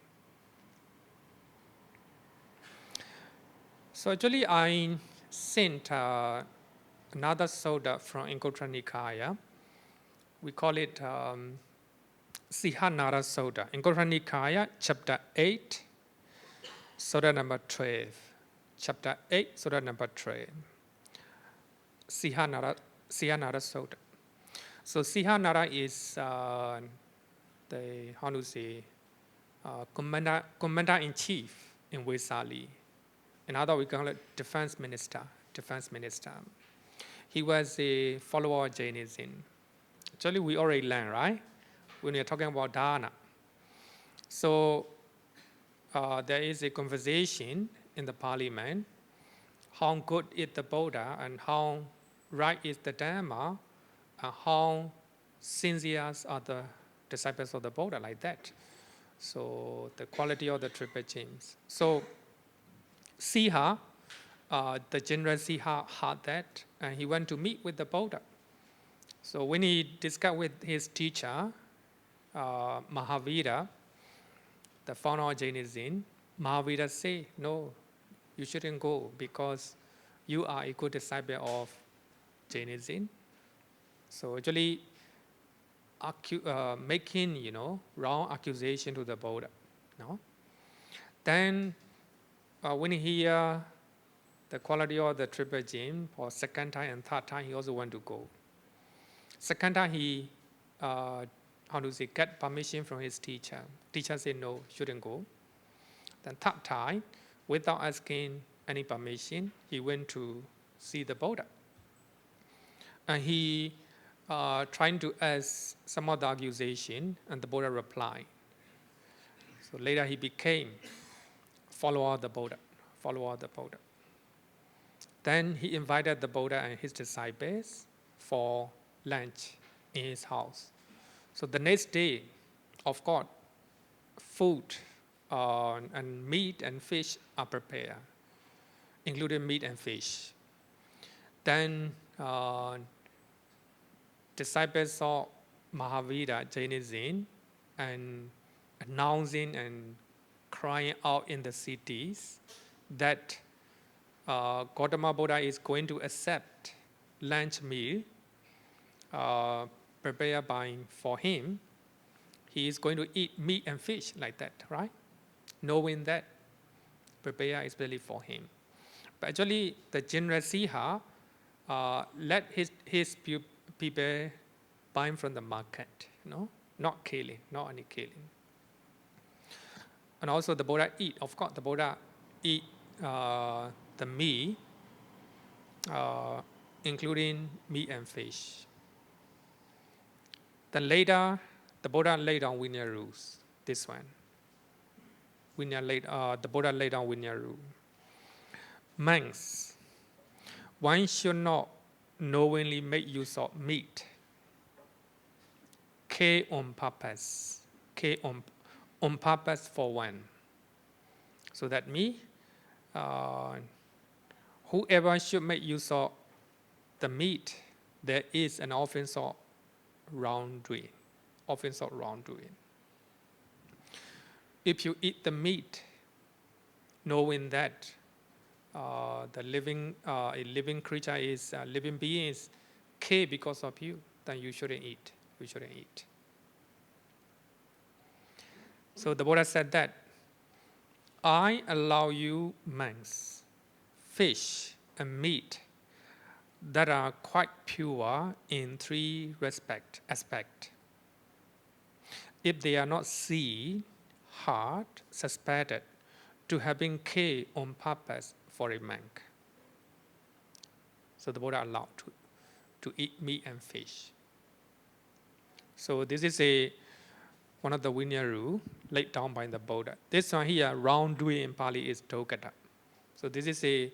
So actually, I sent another sutta from Anguttara Nikaya. We call it Sihanara Sutta. Anguttara Nikaya, chapter 8, sutta number 12. Chapter 8, sutta number 12. Sihanara Sutta. So Sihanara is the, how to say, commander-in-chief in Vesali. Another we call it defense minister. He was a follower of Jainism. Actually, we already learned, right? When we are talking about dharana. So there is a conversation in the parliament. How good is the Buddha and how right is the Dharma and how sincere are the disciples of the Buddha, like that. So the quality of the triple gems. So Siha, the general Siha had that, and he went to meet with the Buddha. So when he discussed with his teacher, Mahavira, the founder of Jainism, Mahavira said, no, you shouldn't go because you are a good disciple of Jainism. So actually, making wrong accusation to the Buddha. No? Then when he hear the quality of the triple gem for second time and third time, he also want to go. Second time he get permission from his teacher. Teacher said no, shouldn't go. Then third time, without asking any permission, he went to see the Buddha. And he trying to ask some of the accusation, and the Buddha replied. So later he became follower of the Buddha. Then he invited the Buddha and his disciples for lunch in his house. So the next day, of course, food and meat and fish are prepared, including meat and fish. Then disciples saw Mahavira Jainism and announcing and crying out in the cities that Gautama Buddha is going to accept lunch meal prepared for him. He is going to eat meat and fish like that, right? Knowing that prepared especially for him. But actually, the general Siha let his people buy from the market, not killing, not any killing. And also the Buddha eat. Of course, the Buddha eat the meat, including meat and fish. Then later, the Buddha laid down Vinaya rules. This one. The Buddha laid down Vinaya rule. Monks, one should not knowingly make use of meat. Kill on purpose. Kill on purpose for one. So that means whoever should make use of the meat, there is an offense of wrongdoing. If you eat the meat, knowing that a living creature is a living being is killed because of you, then you shouldn't eat. So the Buddha said that I allow you monks, fish and meat that are quite pure in three aspects. If they are not seen, heard, suspected to have been killed on purpose for a monk. So the Buddha allowed to eat meat and fish. So this is one of the Vinaya rules laid down by the Buddha. This one here, wrongdoing in Pali is Dogata. So this is the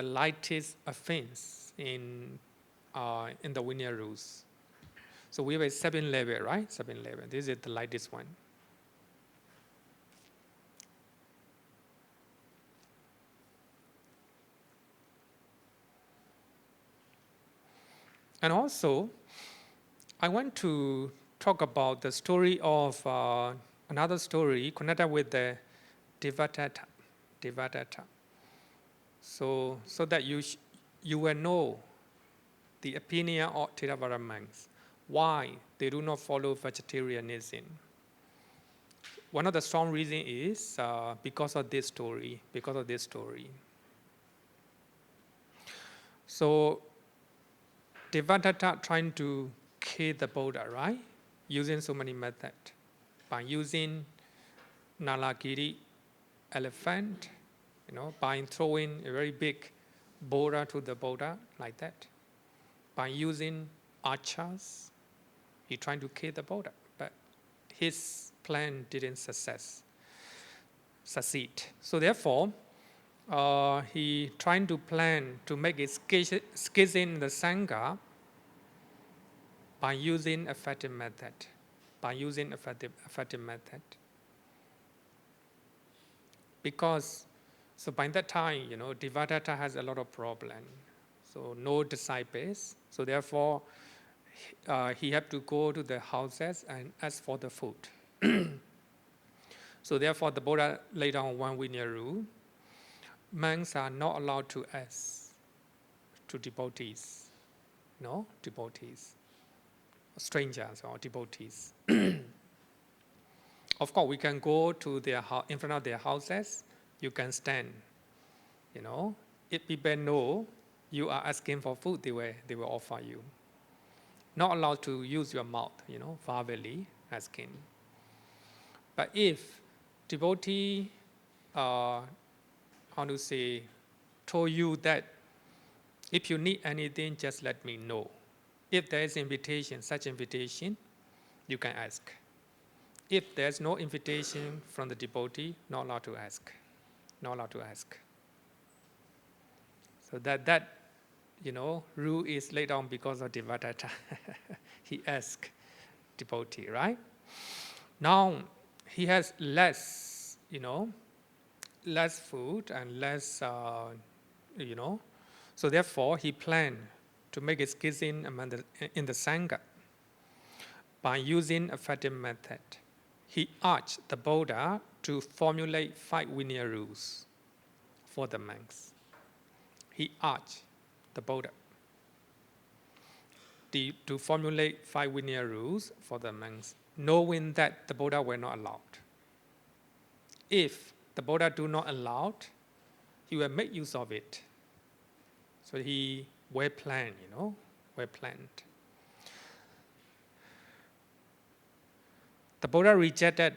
lightest offense in the Vinaya rules. So we have a 7 level, right? 7 level. This is the lightest one. And also, I want to talk about the story of another story connected with the Devadatta. Devadatta. So that you will know the opinion of Theravada monks, why they do not follow vegetarianism. One of the strong reasons is because of this story. So Devadatta trying to kill the Buddha, right? Using so many methods. By using Nalagiri elephant, by throwing a very big boulder to the Buddha, like that. By using archers, he trying to kill the Buddha, but his plan didn't succeed. So therefore, he trying to plan to make a schism in the Sangha by using effective method. Because, so by that time, Devadatta has a lot of problem. So no disciples. So therefore, he had to go to the houses and ask for the food. So therefore, the Buddha laid down one Vinaya rule. Monks are not allowed to ask to devotees. No, devotees. Strangers or devotees. Of course, we can go to in front of their houses. You can stand. If people know you are asking for food, they will offer you. Not allowed to use your mouth, verbally asking. But if devotee, told you that if you need anything, just let me know. If there is such invitation, you can ask. If there's no invitation from the devotee, not allowed to ask. So that rule is laid down because of Devadatta. He asked devotee, right? Now he has less food and less, So therefore, he planned to make a schism in the Sangha by using effective method. He urged the Buddha to formulate 5 Vinaya rules for the monks. He urged the Buddha to formulate 5 Vinaya rules for the monks, knowing that the Buddha were not allowed. If the Buddha do not allow, he will make use of it. So he well planned, well planned. The Buddha rejected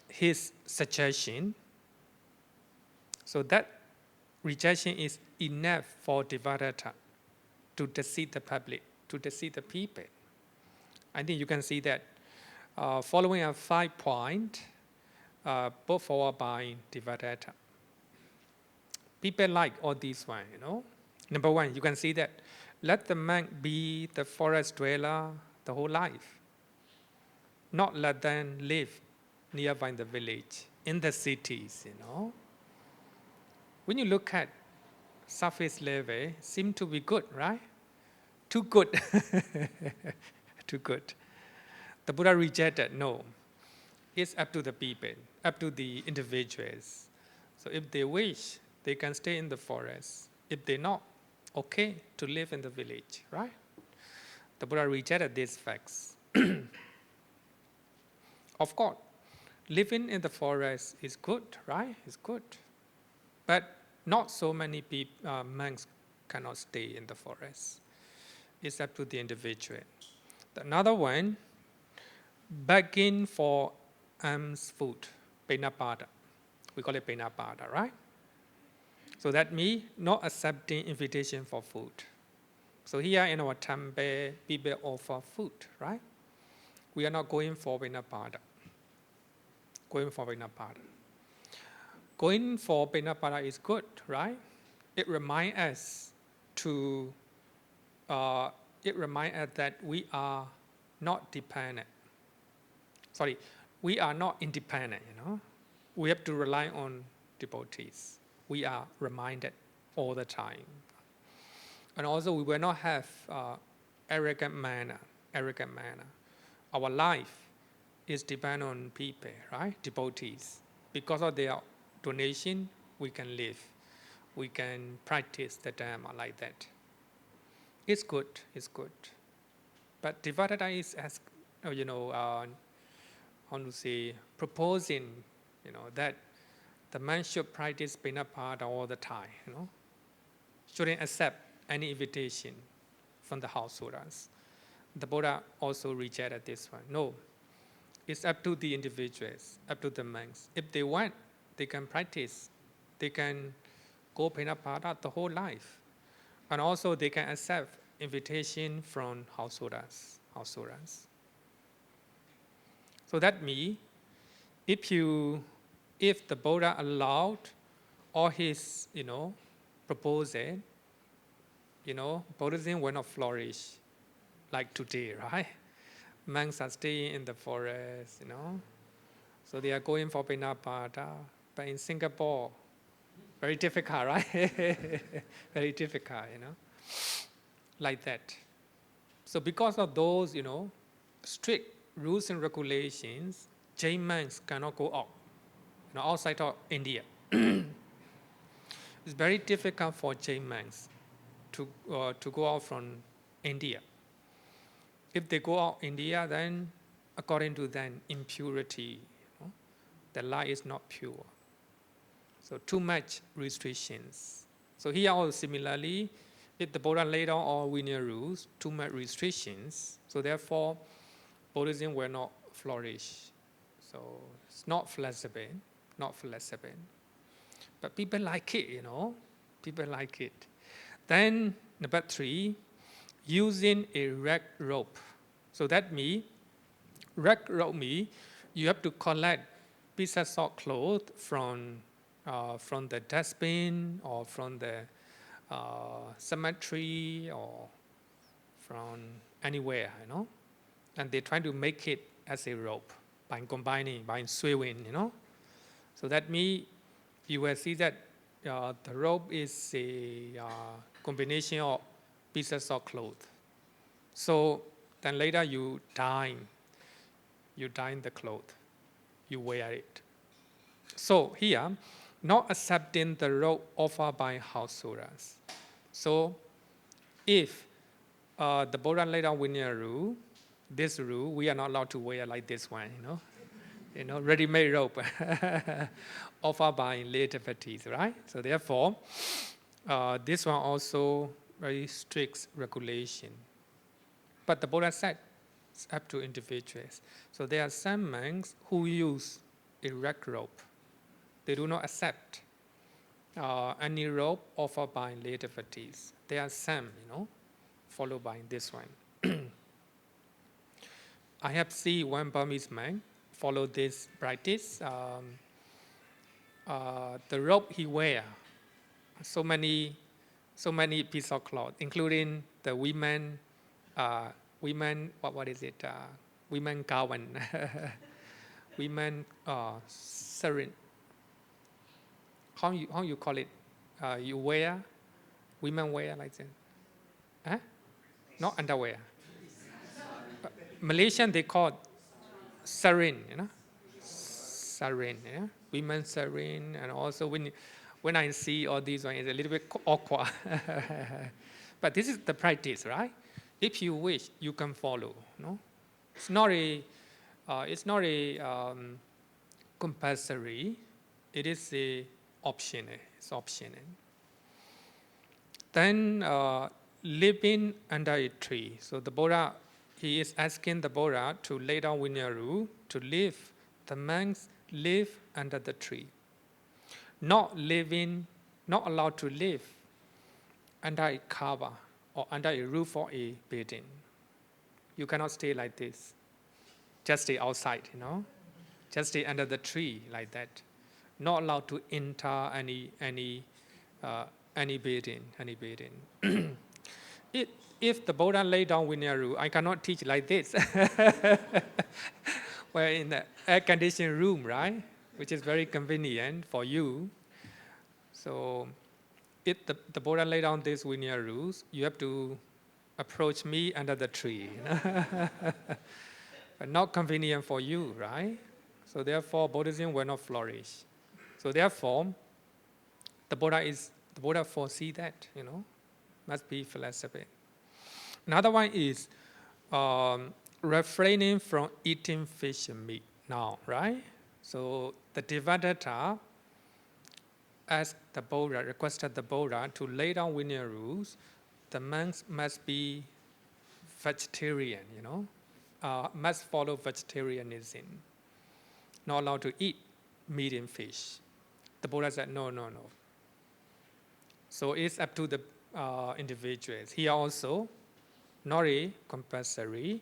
his suggestion. So that rejection is enough for Devadatta to deceive the public, to deceive the people. I think you can see that following a 5 point, put forward by Devadatta. People like all these one, Number 1, you can see that let the monk be the forest dweller the whole life. Not let them live nearby in the village, in the cities, When you look at surface level, seem to be good, right? Too good. Too good. The Buddha rejected, no. It's up to the people, up to the individuals. So if they wish, they can stay in the forest. If they not, okay to live in the village, right? The Buddha rejected these facts. Of course, living in the forest is good, right? It's good. But not so many monks cannot stay in the forest. It's up to the individual. Another one, begging for alms food, penapada. We call it penapada, right? So that means not accepting invitation for food. So here in our temple, people offer food, right? We are not going for penapada. going for Pinapada is good, right? It reminds us to, it reminds us that we are not dependent. Sorry, we are not independent, We have to rely on devotees. We are reminded all the time. And also we will not have arrogant manner. Our life is dependent on people, right? Devotees. Because of their donation, we can live. We can practice the Dharma like that. It's good. But Devadatta is, how to say, proposing, that the man should practice Pinapada all the time, Shouldn't accept any invitation from the householders. The Buddha also rejected this one. No, it's up to the individuals, up to the monks. If they want, they can practice. They can go Pinapada the whole life. And also they can accept invitation from householders. So that means if the Buddha allowed all his, proposal, Buddhism will not flourish like today, right? Monks are staying in the forest, So they are going for Pinapada. But in Singapore, very difficult, right? Very difficult, Like that. So because of those, strict rules and regulations, Jain monks cannot go out, outside of India. It's very difficult for Jain monks to go out from India. If they go out India, then according to them, impurity, the life is not pure. So too much restrictions. So here also similarly, if the Buddha laid down all Vinaya rules, too much restrictions, so therefore Buddhism will not flourish. So it's not flexible. But people like it, People like it. Then number 3, using a rag rope. So that means, rag rope means you have to collect pieces of cloth from the dustbin or from the cemetery or from anywhere, And they try to make it as a rope by combining, by sewing, So that means you will see that the rope is a combination of pieces of cloth. So then later you dye the cloth, you wear it. So here, not accepting the robe offered by householders. So if the Buddha laid down Vinaya rule, this rule, we are not allowed to wear like this one, ready-made robe offered by lay devotees, right? So therefore, this one also very strict regulation. But the Buddha said it's up to individuals. So there are some monks who use a rag rope. They do not accept any rope offered by lay devotees. There are some, followed by this one. I have seen one Burmese monk follow this practice. The rope he wear, so many pieces of cloth, including the women. What is it? Women gown, women sarin. How you call it? You wear, women wear like that. Huh? Not underwear. Malaysian they call sarin, sarin, women sarin, and also when I see all these ones, it's a little bit awkward. But this is the practice, right? If you wish, you can follow. No, it's not a compulsory. It is a optional. It's optional. Then living under a tree. So the Buddha, he is asking the Buddha to lay down Vinaya rule to live. The monks live under the tree. Not allowed to live under a cover or under a roof or a building. You cannot stay like this. Just stay outside, Just stay under the tree like that. not allowed to enter any building. If the Buddha lay down Vinaya rule, I cannot teach like this. We're in the air-conditioned room, right? Which is very convenient for you. So if the Buddha lay down these Vinaya rules, you have to approach me under the tree. But not convenient for you, right? So therefore, Buddhism will not flourish. So therefore, the Buddha foresee that, must be philosophy. Another one is refraining from eating fish and meat now, right? So the Devadatta asked the Buddha, requested the Buddha to lay down Vinaya rules. The monks must be vegetarian, must follow vegetarianism, not allowed to eat meat and fish. The Buddha said, no. So it's up to the individuals. Here also, not a compulsory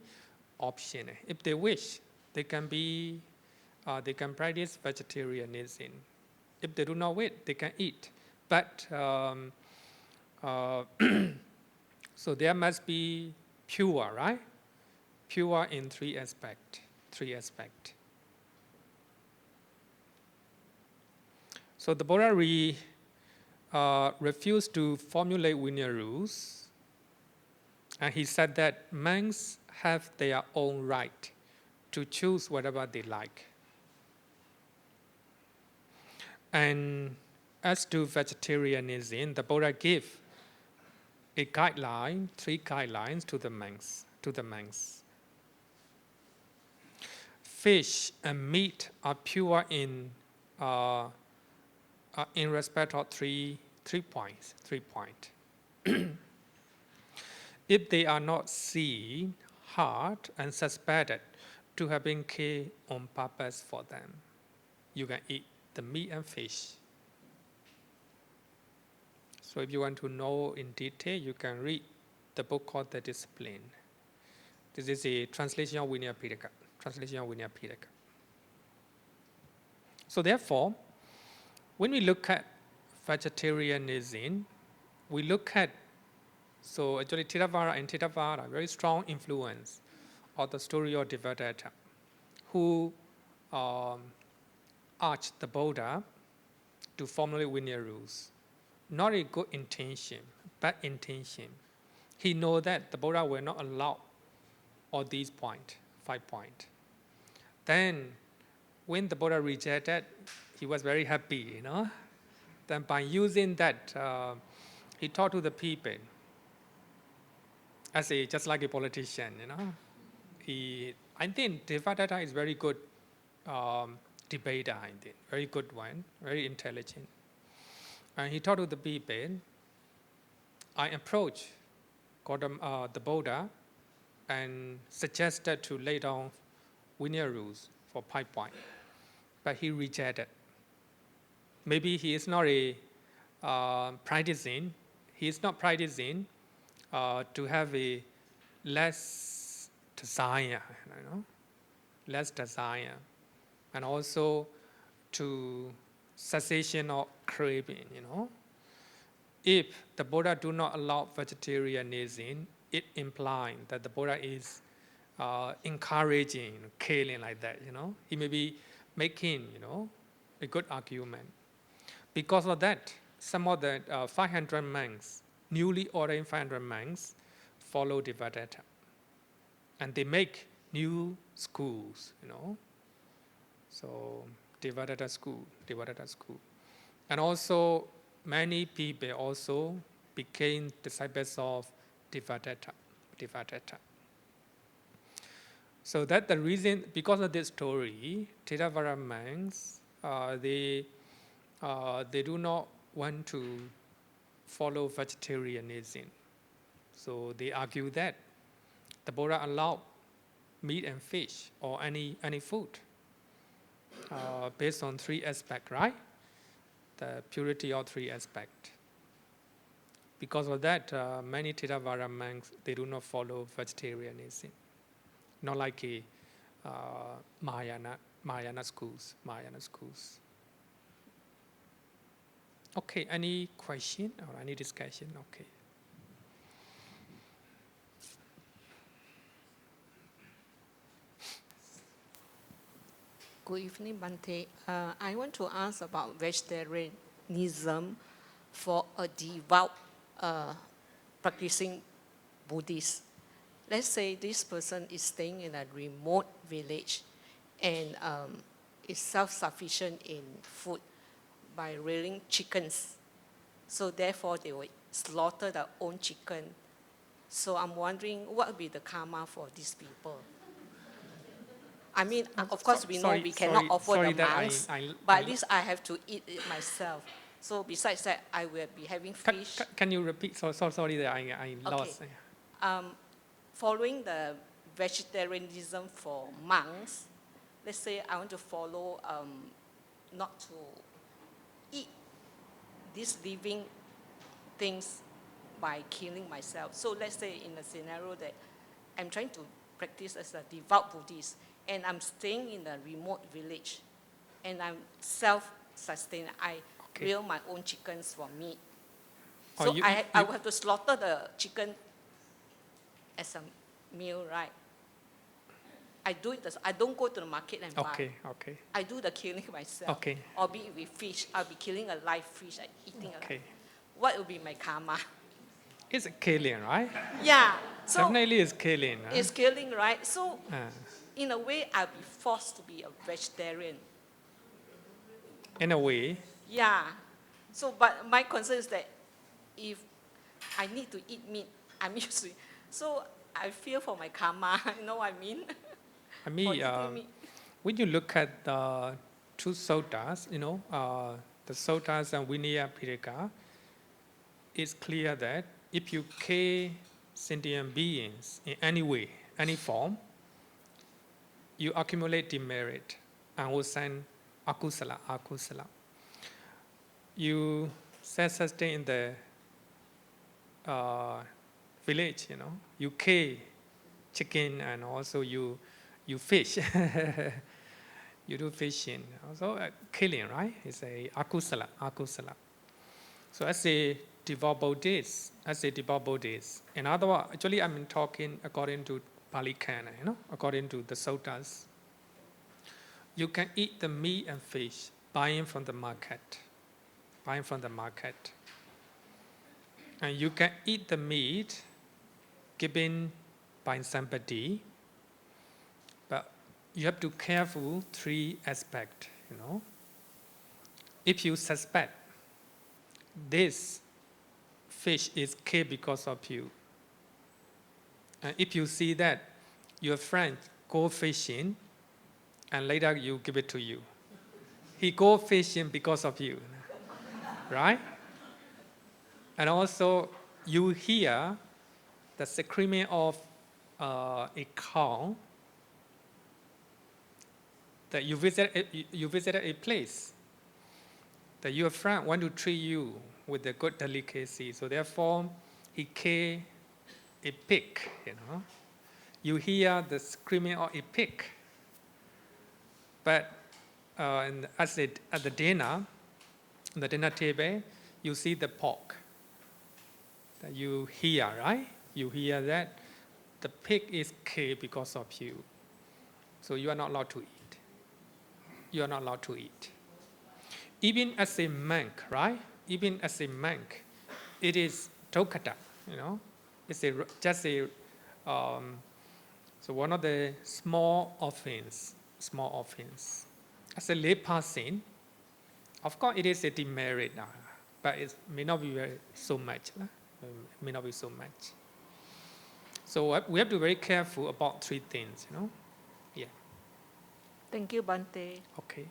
option. If they wish, they can practice vegetarianism. If they do not wish, they can eat. But so there must be pure, right? Pure in three aspects. So the Buddha refused to formulate Vinaya rules, and he said that monks have their own right to choose whatever they like. And as to vegetarianism, the Buddha gave a guideline, 3 guidelines to the monks. Fish and meat are pure in respect of three points. If they are not seen, heard, and suspected to have been killed on purpose for them, you can eat the meat and fish. So if you want to know in detail, you can read the book called The Discipline. This is a translation of Vinaya Pitaka. So therefore, when we look at vegetarianism, we look at, so actually Theravada and Theravada, very strong influence of the story of Devadatta, who urged the Buddha to formulate Vinaya rules. Not a good intention, bad intention. He knows that the Buddha will not allow all these 5 points. Then, when the Buddha rejected, he was very happy, Then by using that, he talked to the people just like a politician, I think Devadatta is very good debater, I think. Very good one, very intelligent. And he talked to the people. I approached the Buddha and suggested to lay down Vinaya rules for 5 points. But he rejected. Maybe he is not practicing. He is not practicing to have a less desire, less desire, and also to cessation of craving, If the Buddha do not allow vegetarianism, it implies that the Buddha is encouraging killing like that, He may be making, a good argument. Because of that, some of the 500 monks, newly ordained 500 monks, follow Devadatta. And they make new schools, So Devadatta school. And also, many people also became disciples of Devadatta. So that's the reason, because of this story, Theravada monks, they do not want to follow vegetarianism. So they argue that the Buddha allowed meat and fish or any food based on 3 aspects, right? The purity of 3 aspects. Because of that, many Theravada monks, they do not follow vegetarianism. Not like Mahayana schools. Okay, any question or any discussion? Okay. Good evening, Bante. I want to ask about vegetarianism for a devout practicing Buddhist. Let's say this person is staying in a remote village and is self-sufficient in food by rearing chickens. So therefore, they will slaughter their own chicken. So I'm wondering, what will be the karma for these people? I mean, of course, we know we cannot offer the monks, but at least I have to eat it myself. So besides that, I will be having fish. Can you repeat? Sorry that I lost. Following the vegetarianism for monks, let's say I want to follow not to eat these living things by killing myself. So let's say in a scenario that I'm trying to practice as a devout Buddhist, and I'm staying in a remote village, and I'm self-sustained. I rear my own chickens for meat. So I will have to slaughter the chicken as a meal, right? I do it. I don't go to the market and buy. Okay. I do the killing myself. Okay. Or be it with fish. I'll be killing a live fish and eating a live. Okay. What will be my karma? It's killing, right? Yeah. So definitely it's killing. Right? It's killing, right? So in a way, I'll be forced to be a vegetarian. In a way. Yeah. So, but my concern is that if I need to eat meat, I'm used to it. So I fear for my karma. You know what I mean? I mean, when you look at the two suttas, the suttas and Vinaya Pitaka, it's clear that if you kill sentient beings in any way, any form, you accumulate demerit and will send akusala. You self-sustain in the village, you kill chicken and also you fish. You do fishing. Also killing, right? It's a akusala. So as a devout Buddhist, in other words, actually I'm talking according to Pali Canon, according to the suttas. You can eat the meat and fish buying from the market. And you can eat the meat given by somebody, but you have to careful three aspects, If you suspect this fish is killed because of you, and if you see that your friend go fishing and later you give it to you, he go fishing because of you, right? And also you hear the screaming of a cow, that you visited a place, that your friend want to treat you with a good delicacy, so therefore he killed a pig, You hear the screaming of a pig. But at the dinner table, you see the pork. That you hear, right? You hear that the pig is killed because of you. So you are not allowed to eat. Even as a monk, right? It is tokkata, It's so one of the small offense. As a lay person, of course it is a demerit, but it may not be so much. So we have to be very careful about three things, Yeah. Thank you, Bante. Okay.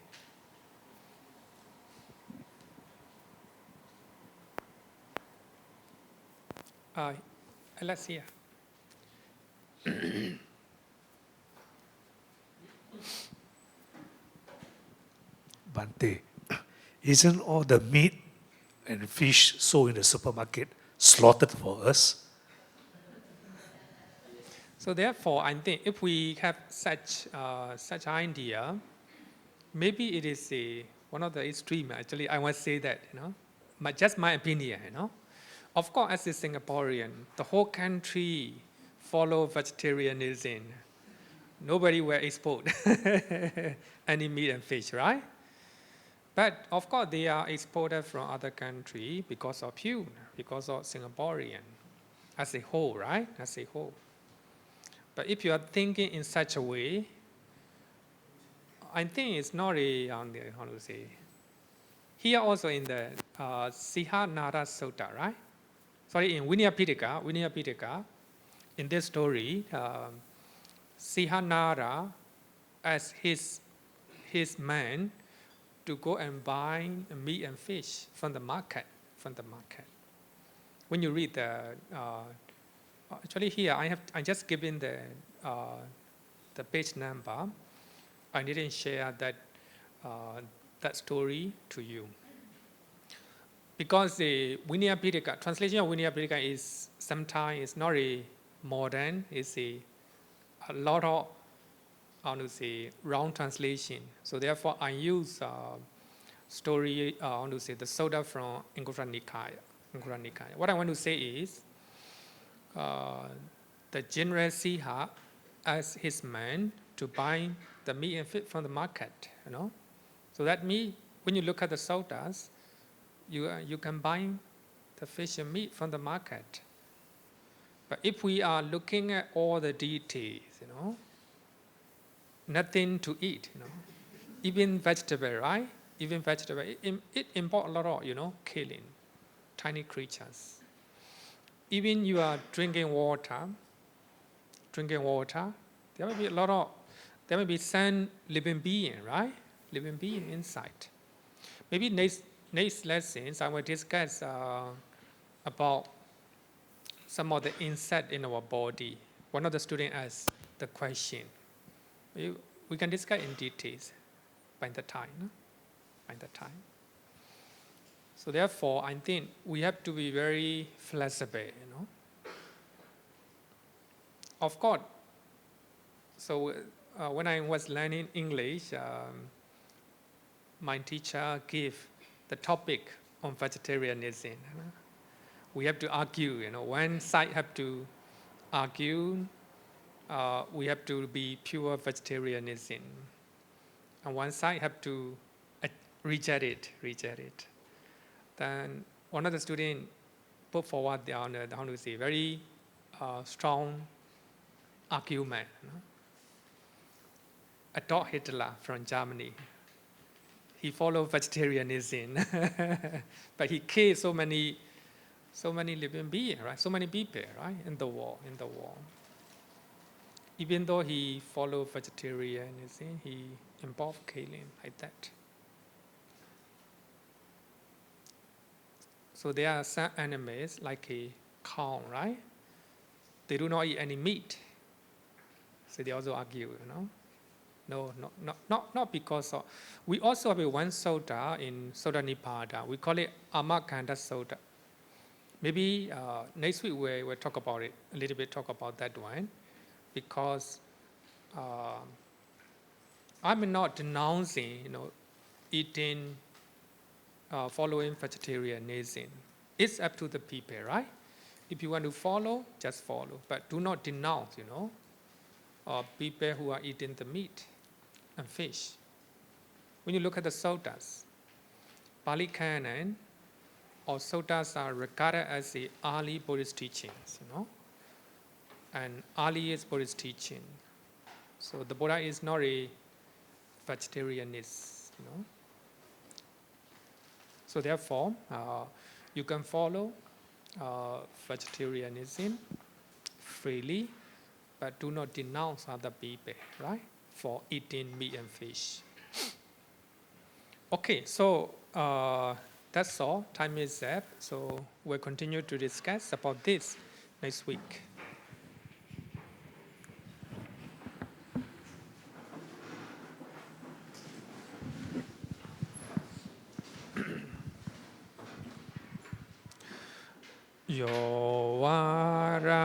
Let's hear. Bante, isn't all the meat and fish sold in the supermarket slaughtered for us? So therefore, I think if we have such idea, maybe it is one of the extreme. Actually, I want to say that just my opinion, Of course, as a Singaporean, the whole country follow vegetarianism. Nobody will export any meat and fish, right? But of course, they are exported from other country because of you, because of Singaporean, as a whole, right? As a whole. But if you are thinking in such a way, I think it's not a, how to say, here also in the Sihanara Sutta, right? Sorry, in Vinaya Pitaka, in this story, Sihanara as his man to go and buy meat and fish from the market. When you read the, actually here I just given the page number. I didn't share that story to you. Because the Vinaya Pitaka, translation of Vinaya Pitaka is sometimes not a modern, it's a lot of, how to say, wrong translation. So therefore I use story, how to say, the Sutta from Anguttara Nikaya. What I want to say is, the general Siha asked his man to buy the meat and fish from the market, So that means when you look at the suttas, you can buy the fish and meat from the market. But if we are looking at all the details, nothing to eat, even vegetable, right? Even vegetable, it involves a lot of, killing tiny creatures. Even you are drinking water, there may be a lot of, there may be some living being, right? Living being inside. Maybe next lessons I will discuss about some of the insects in our body. One of the students asked the question. We can discuss in details by the time. By the time. So therefore, I think we have to be very flexible, Of course, so when I was learning English, my teacher gave the topic on vegetarianism. We have to argue, one side have to argue, we have to be pure vegetarianism. And one side have to reject it. Then one of the students put forward the very strong argument. Adolf Hitler from Germany, he followed vegetarianism, but he killed so many living beings, right? So many people, right? In the war. Even though he followed vegetarianism, he involved killing like that. So there are some animals like a cow, right? They do not eat any meat. So they also argue, No, not because of. We also have one sutta in Sutta Nipada. We call it Amakanda Sutta. Maybe next week we'll talk about it, a little bit talk about that one. Because I'm not denouncing, eating, following vegetarianism. It's up to the people, right? If you want to follow, just follow. But do not denounce, people who are eating the meat and fish. When you look at the suttas, Pali Canon or suttas are regarded as the early Buddhist teachings, and earliest Buddhist teaching. So the Buddha is not a vegetarianist, So therefore, you can follow vegetarianism freely, but do not denounce other people, right, for eating meat and fish. Okay, so that's all. Time is up. So we'll continue to discuss about this next week. Yo varatam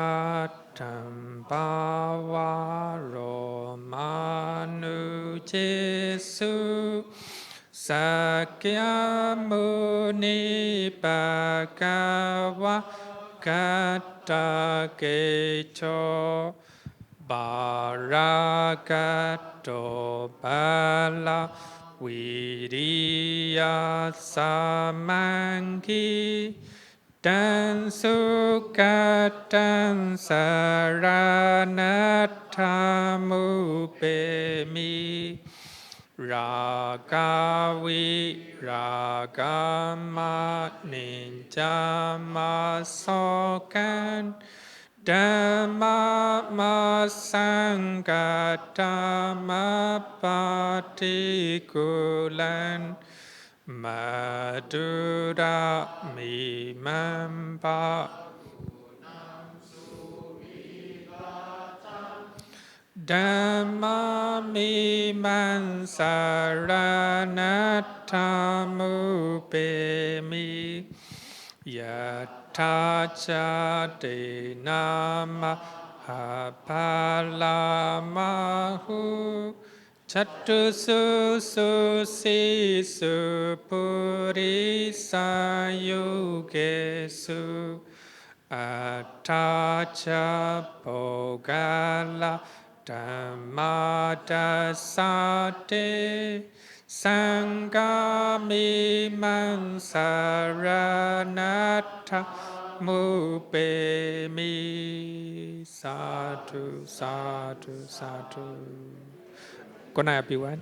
bhavaro manu jesu sakyamu นิปกาวะกัตตะเกโชบารากัตโตปาลาวิริยาสามังคีตันสุขตังสารนัตถามุเปมิ ราคาวิราคามานิจจามาโสกันธัมมามาสังกัตตามาปฏิกุลันมาดุรามิมัมปะ ธัมมามิมันสารนัตถามุเปมิยะถาจาเตนามะหาภาลามาหุชัตตุสุสุสีสุปุริสายุเกสุ อัตถาจาโปกาลาธัมมาตัสสะเตสังฆามิมันสารนัตถามุเปมิสาธุสาธุสาธุ Good night everyone